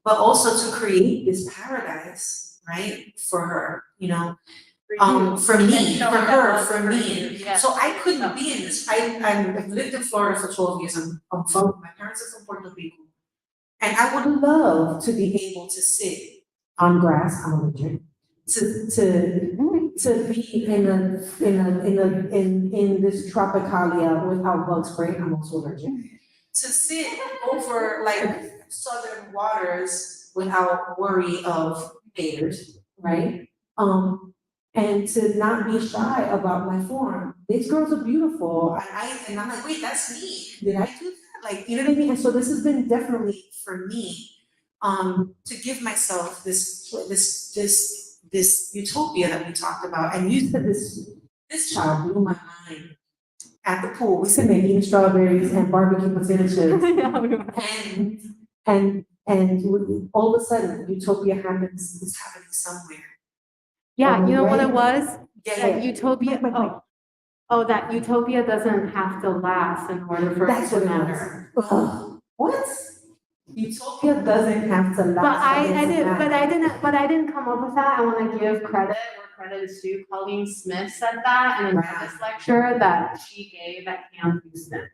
Speaker 7: but also to create this paradise, right? For her, for me, for her, for me.
Speaker 3: Yeah.
Speaker 7: So I couldn't be in this. I've lived in Florida for 12 years. I'm from, my parents are from Puerto Rico. And I would love to be able to sit on grass, I'm allergic, to be in this tropicalia without bug spray, I'm also allergic. To sit over like southern waters without worry of haters, right? And to not be shy about my form. These girls are beautiful. And I'm like, wait, that's me. Did I do that? Like, you know what I mean? And so this has been definitely for me, to give myself this utopia that we talked about. And you said this child blew my mind at the pool. We said eating strawberries and barbecue potato chips. And all of a sudden, utopia happens. It's happening somewhere.
Speaker 4: Yeah, you know what it
Speaker 7: Right?
Speaker 4: was?
Speaker 7: Yeah,
Speaker 4: That
Speaker 7: yeah.
Speaker 4: utopia, that utopia doesn't have to last in order for it
Speaker 7: That's
Speaker 4: to
Speaker 7: what it
Speaker 4: matter.
Speaker 7: was. Ugh, what? Utopia doesn't have to last.
Speaker 4: But I
Speaker 7: for it to
Speaker 4: didn't,
Speaker 7: matter.
Speaker 4: but I didn't come up with that. I want to give credit where credit is due. Colleen Smith said that in an
Speaker 7: Right.
Speaker 4: artist lecture that she gave at Camp Houston.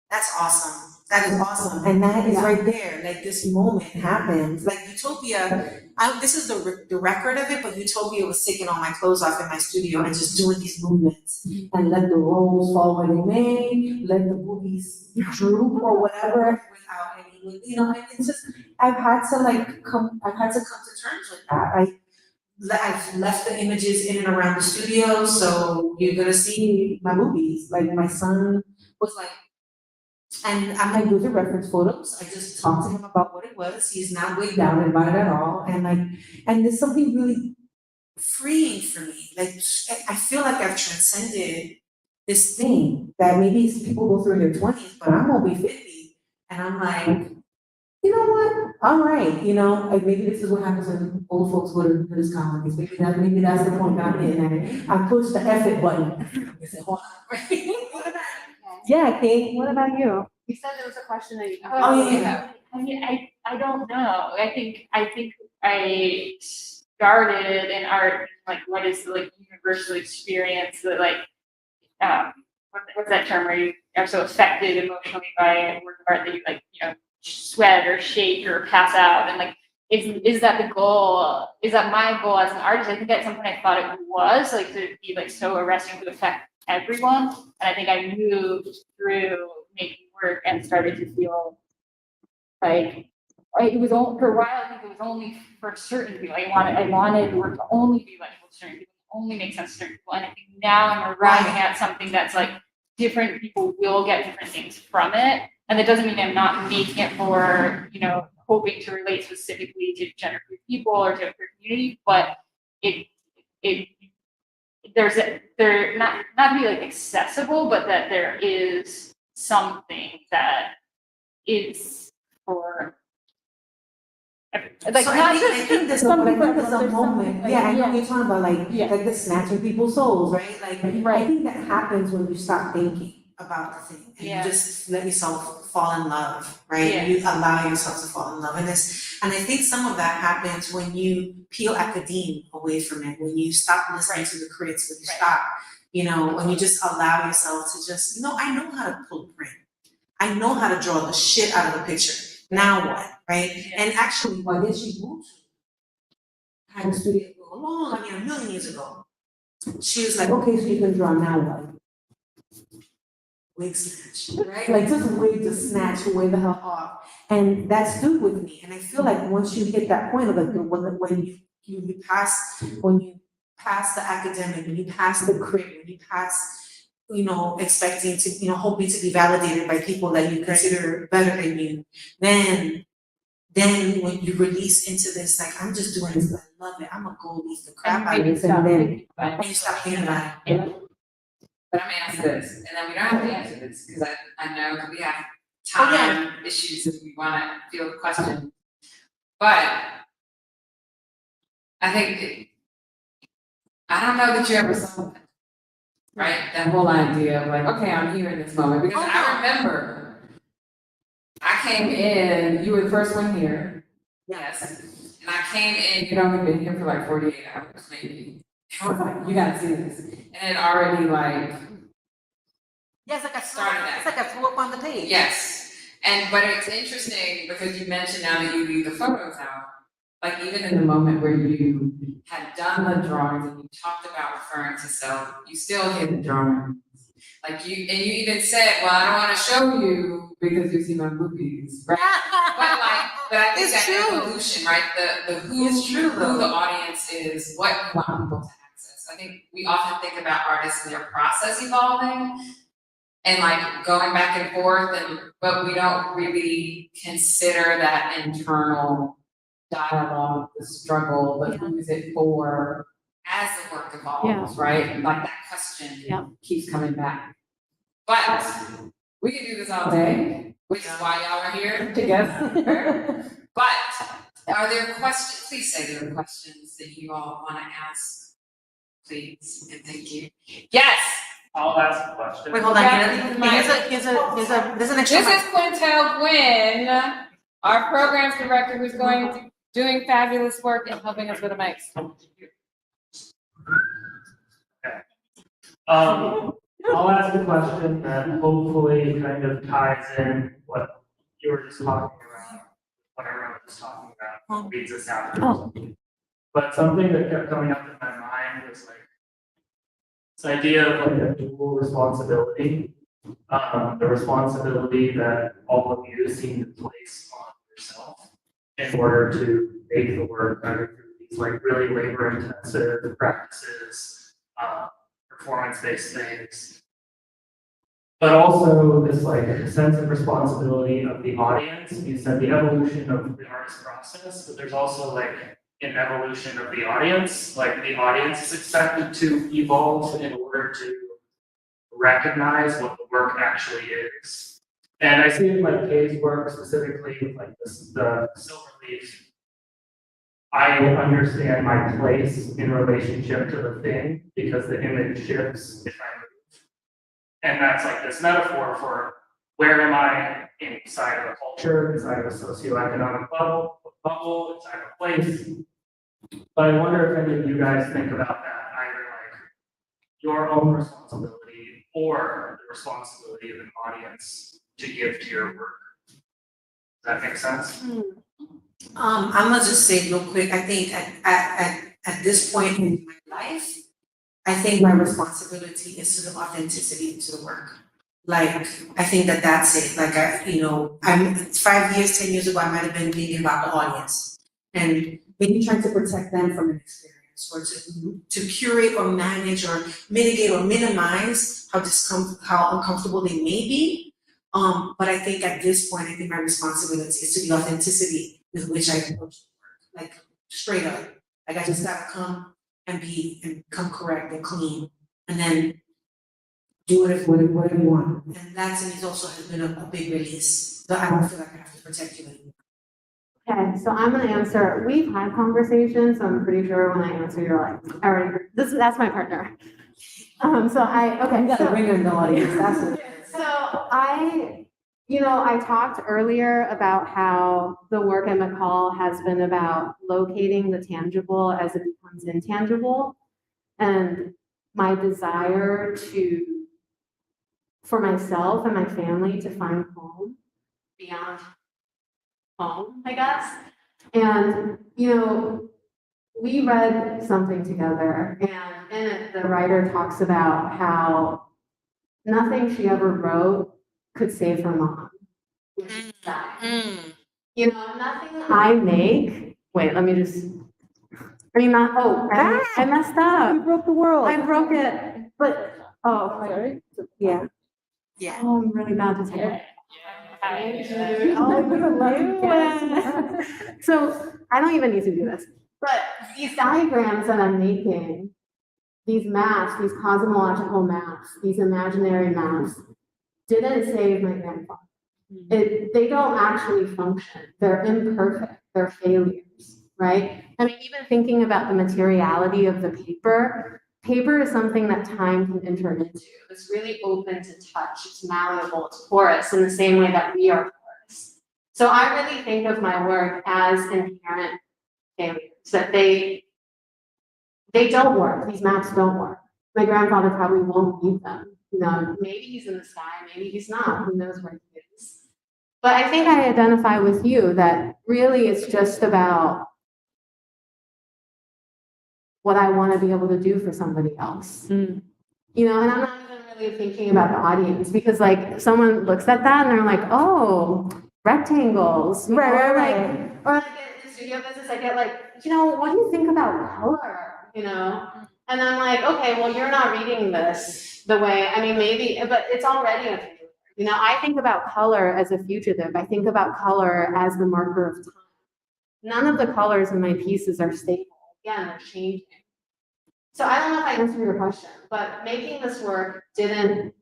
Speaker 7: That's awesome. That is awesome. And that is
Speaker 4: Yeah.
Speaker 7: right there. Like this moment happens. Like Utopia, this is the record of it, but Utopia was taking all my clothes off in my studio and just doing these movements and let the rolls fall where they may, let the boobies droop or whatever without any, you know, and it's just, I've had to come to terms with that. I've left the images in and around the studio, so you're gonna see my movies. Like my son was like, and I'm like, those are reference photos. I just talked to him about what it was. He's not weighed down about it at all. And there's something really freeing for me. Like, I feel like I've transcended this thing that maybe people go through in their 20s, but I'm only 50. And I'm like, you know what? All right, you know, like maybe this is what happens when old folks go to this conference. Maybe that's the point I'm in. I push the F it button. I said, hold on. Yeah, Kate, what about you?
Speaker 4: You said there was a question that you.
Speaker 7: Oh, yeah.
Speaker 3: I mean, I don't know. I think I started in art, like what is the universal experience that what's that term where you are so affected emotionally by a work of art that you sweat or shake or pass out, and is that the goal? Is that my goal as an artist? I think at some point I thought it was to be so arresting to affect everyone, and I think I moved through making work and started to feel like it was all for a while. I think it was only for certain people. I wanted the work to only be legible to certain people, only make sense to certain people. And I think now I'm arriving at something that's different people will get different things from it, and that doesn't mean I'm not making it for hoping to relate specifically to gender-queer people or to a queer community, but they're not to be accessible, but that there is something that is for
Speaker 7: I think there's a moment. Yeah, I know what you're talking about, like the snatching people's souls, right? I think that happens when you stop thinking about the thing and you just let yourself fall in love, right?
Speaker 3: Yeah.
Speaker 7: You allow yourself to fall in love, and I think some of that happens when you peel academe away from it, when you stop listening to the critics, when you stop, when you just allow yourself to just, I know how to pull a print. I know how to draw the shit out of a picture. Now what, right?
Speaker 3: Yeah.
Speaker 7: And actually, what did she moved to? Had a studio a million years ago. She was like, okay, so you can draw now what? Wig snatch, right? Just wig to snatch way the hell off. And that stood with me. And I feel like once you hit that point of when you pass the academic, when you pass the crit, when you pass expecting to, hoping to be validated by people that you consider better than you, then when you release into this, I'm just doing this, I love it, I'm gonna go leave the crap out of this, and then you stop thinking about it.
Speaker 5: Yeah. But I'm gonna ask this, and then we don't have to answer this, because I know that we have time issues and we wanna field the question. But I think, I don't know that you ever saw that. Right? That whole idea of okay, I'm here in this moment. Because I remember I came in, you were the first one here. Yes. And I came in, you'd only been here for 48 hours, maybe. I was like, you gotta see this. And it already
Speaker 7: Yeah, it's
Speaker 5: started
Speaker 7: like a throw up on the page.
Speaker 5: Yes. But it's interesting because you mentioned now that you leave the photos out. Even in the moment where you had done the drawings and you talked about referring to self, you still hid the drawings. You even said, well, I don't want to show you because you see my boobies, right? But I think
Speaker 2: It's
Speaker 5: that
Speaker 2: true.
Speaker 5: evolution, right, the who,
Speaker 2: It's true,
Speaker 5: who
Speaker 2: though.
Speaker 5: the audience is, what you want people to access. I think we often think about artists and their process evolving and like going back and forth, but we don't really consider that internal dialogue, the struggle, the who is it for, as the work evolves, right? Like that question
Speaker 4: Yeah.
Speaker 5: keeps coming back. But we can do this all day, which is why y'all are here together. But are there questions? Please say there are questions that you all want to ask, please, and thank you. Yes.
Speaker 8: I'll ask a question.
Speaker 2: Wait, hold on,
Speaker 5: Yeah,
Speaker 2: there's an extra
Speaker 5: This is Quintel Gwynn, our programs director, who's doing fabulous work and helping us with a mic.
Speaker 8: I'll ask a question that hopefully kind of ties in what you were just talking about, what everyone was talking about, leads us out. But something that kept coming up in my mind was like this idea of like a dual responsibility. The responsibility that all of you seem to place on yourself in order to make the work better through these like really labor intensive practices, performance-based things. But also this like sense of responsibility of the audience. You said the evolution of the artist process, but there's also like an evolution of the audience. Like the audience is expected to evolve in order to recognize what the work actually is. And I see in like Kay's work specifically with like the silver leaf, I understand my place in relationship to the thing because the image shifts if I move. And that's like this metaphor for where am I inside of a culture, inside of a socioeconomic bubble, inside of a place. But I wonder if any of you guys think about that, either like your own responsibility or the responsibility of an audience to give to your work. Does that make sense?
Speaker 2: I'm gonna just say real quick, I think at this point in my life, I think my responsibility is to the authenticity to the work. Like, I think that's it, like, I'm 5 years, 10 years ago, I might have been thinking about the audience. And maybe trying to protect them from an experience, or to curate or manage or mitigate or minimize how uncomfortable they may be. But I think at this point, I think my responsibility is to the authenticity with which I approach the work, like straight up. Like I just gotta come and come correct and clean, and then do whatever you want. And that to me also has been a big release. But I don't feel like I have to protect you anymore.
Speaker 4: Okay, so I'm gonna answer. We've had conversations, so I'm pretty sure when I answer, you're like, I already heard. That's my partner. You gotta
Speaker 7: bring her in the audience, that's it.
Speaker 4: So I talked earlier about how the work at McCall has been about locating the tangible as it becomes intangible, and my desire for myself and my family to find home beyond home, I guess. And, we read something together, and in it, the writer talks about how nothing she ever wrote could save her mom. Nothing I make, wait, let me just, I messed up. You broke the world. I broke it, but, sorry. Yeah.
Speaker 2: Yeah.
Speaker 4: Oh, I'm really bad to take it. So I don't even need to do this, but these diagrams that I'm making, these maps, these cosmological maps, these imaginary maps, didn't save my grandfather. They don't actually function. They're imperfect. They're failures, right? I mean, even thinking about the materiality of the paper is something that time can enter into. It's really open to touch. It's malleable. It's porous in the same way that we are porous. So I really think of my work as inherent failures, that they don't work. These maps don't work. My grandfather probably won't need them. Maybe he's in the sky, maybe he's not. Who knows where he is? But I think I identify with you that really it's just about what I want to be able to do for somebody else. And I'm not even really thinking about the audience, because like someone looks at that and they're like, oh, rectangles, you
Speaker 7: Right,
Speaker 4: know,
Speaker 7: right,
Speaker 4: like,
Speaker 7: right.
Speaker 4: or like in the studio business, I get like, what do you think about color, And I'm like, okay, well, you're not reading this the way, I mean, maybe, but it's already a fugitive. I think about color as a fugitive. I think about color as the marker of time. None of the colors in my pieces are stable. Again, they're changing. So I don't know if I answered your question, but making this work didn't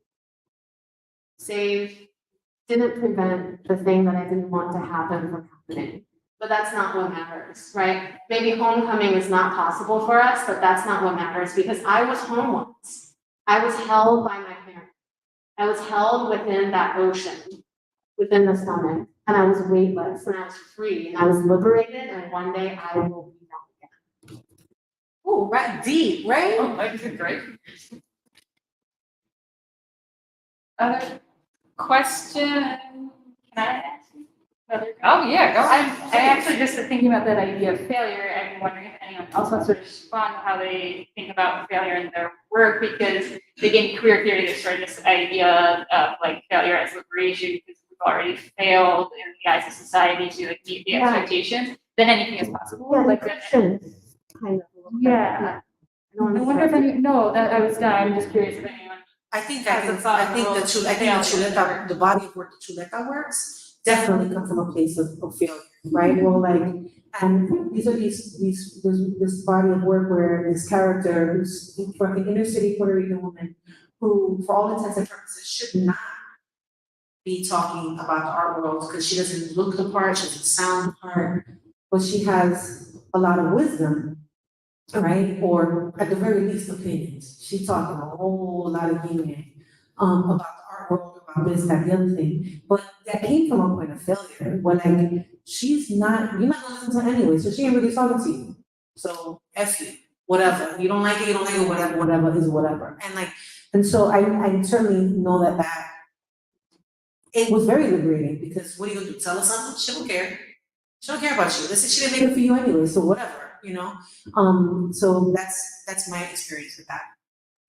Speaker 4: prevent the thing that I didn't want to happen from happening. But that's not what matters, right? Maybe homecoming is not possible for us, but that's not what matters because I was home once. I was held by my parents. I was held within that ocean, within the stomach, and I was weightless and I was free and I was liberated and one day I will be that again.
Speaker 7: Oh, right, deep, right?
Speaker 5: Oh, that's great. Other question? Can I ask you? Oh, yeah, go ahead.
Speaker 3: I actually just thinking about that idea of failure, I'm wondering if anyone else wants to respond to how they think about failure in their work, because in queer theory, there's sort of this idea of like failure as liberation, because we've already failed in the eyes of society to like meet the expectations, then anything is possible.
Speaker 4: Yeah,
Speaker 3: Like,
Speaker 4: Christians, kind of.
Speaker 3: yeah. I wonder if any, no, that I was done, I'm just curious if anyone.
Speaker 2: I think
Speaker 3: Has a thought on the role of
Speaker 2: the Chuleta, the body of work the Chuleta works definitely come from a place of failure, right? Well, like, and these are this body of work where this character who's from the inner city Puerto Rican woman who, for all intents and purposes, should not be talking about the art world because she doesn't look the part, she doesn't sound the part, but she has a lot of wisdom, right? Or at the very least opinions. She's talking a whole lot of union about the art world, about this, that, the other thing. But that came from a point of failure. When like you're not gonna listen to her anyway, so she ain't really talking to you. So F you, whatever. You don't like it, whatever is whatever. And so I certainly know that it was very liberating because what are you gonna do? Tell her something? She don't care. She don't care about you. Listen, she didn't make it for you anyway, so whatever. So that's my experience with that.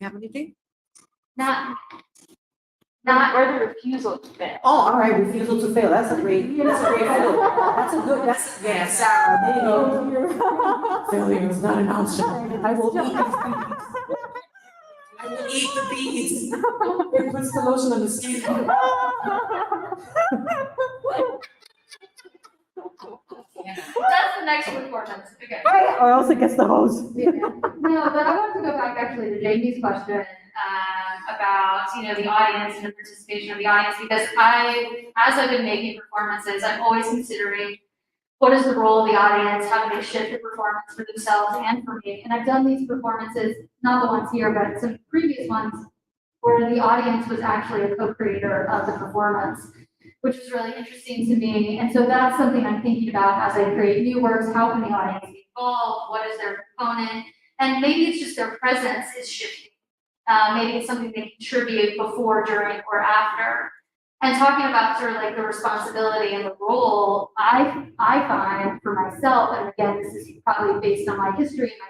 Speaker 2: You have anything?
Speaker 3: Not or the refusal to fail.
Speaker 7: Oh, all right, refusal to fail, that's a great foot. Yeah, Sarah, there you go. Failure is not an option. I will eat the bees. It puts the lotion on the skin.
Speaker 6: That's the next performance, okay.
Speaker 7: Or else it gets the hose.
Speaker 6: Yeah. No, but I want to go back actually to Jamie's question, about, the audience and the participation of the audience, because as I've been making performances, I'm always considering what is the role of the audience, how do they shift the performance for themselves and for me. And I've done these performances, not the ones here, but some previous ones, where the audience was actually a co-creator of the performance, which is really interesting to me. And so that's something I'm thinking about as I create new works. How can the audience be involved? What is their component? And maybe it's just their presence is shifting. Maybe it's something they contribute before, during, or after. And talking about sort of like the responsibility and the role, I find for myself, and again, this is probably based on my history and my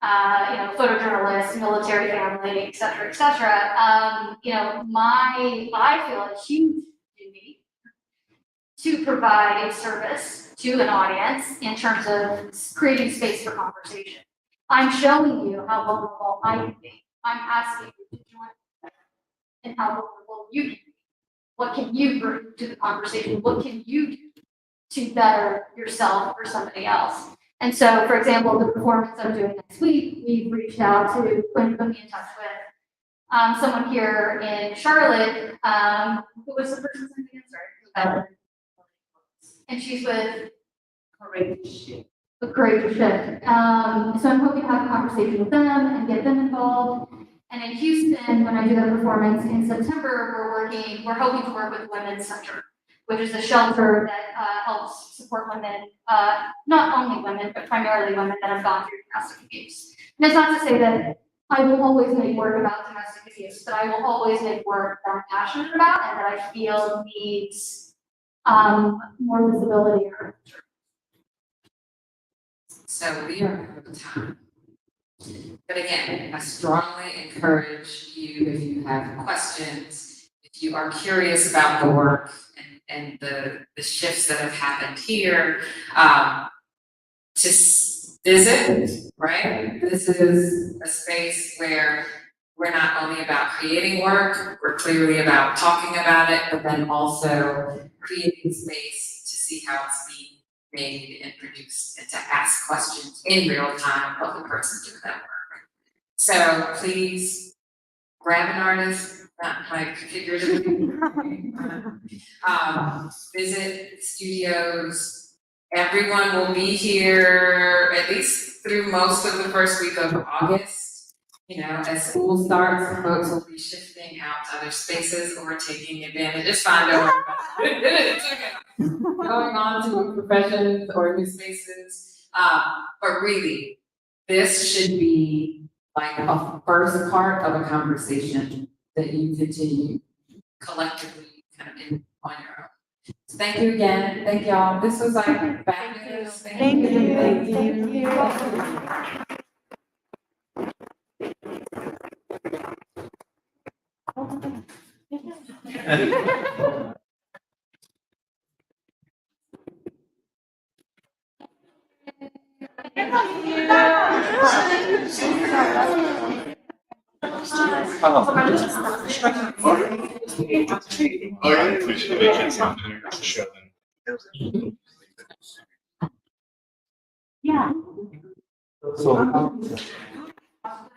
Speaker 6: upbringing, photojournalist, military family, et cetera, et cetera. I feel a huge duty to provide a service to an audience in terms of creating space for conversation. I'm showing you how vulnerable I can be. I'm asking you to join me and how vulnerable you can be. What can you bring to the conversation? What can you do to better yourself or somebody else? And so, for example, the performance I'm doing next week, we've reached out to put me in touch with someone here in Charlotte, who was the person's name again? Sorry. And she's with a Courageous Shift. So I'm hoping to have a conversation with them and get them involved. And in Houston, when I do that performance in September, we're hoping to work with Women's Center, which is a shelter that helps support women, not only women, but primarily women that have gone through domestic abuse. And it's not to say that I will always make work about domestic abuse, but I will always make work that I'm passionate about and that I feel needs more visibility in our culture.
Speaker 5: So we are out of time. But again, I strongly encourage you, if you have questions, if you are curious about the work and the shifts that have happened here, to visit, right? This is a space where we're not only about creating work, we're clearly about talking about it, but then also creating space to see how it's being made and produced and to ask questions in real time of the person doing that work. So please grab an artist, not like figuratively. Visit studios. Everyone will be here at least through most of the first week of August. You know, as school starts, folks will be shifting out to other spaces or taking advantage. It's fine, don't worry about it. It's okay. Going on to new professions or new spaces. But really, this should be like a first part of a conversation that you continue collectively kind of in on your own. So thank you again. Thank y'all. This was like fabulous.
Speaker 4: Thank you. Thank you.
Speaker 1: Oh, yeah, we should make it something to show them.
Speaker 4: Yeah.
Speaker 1: So,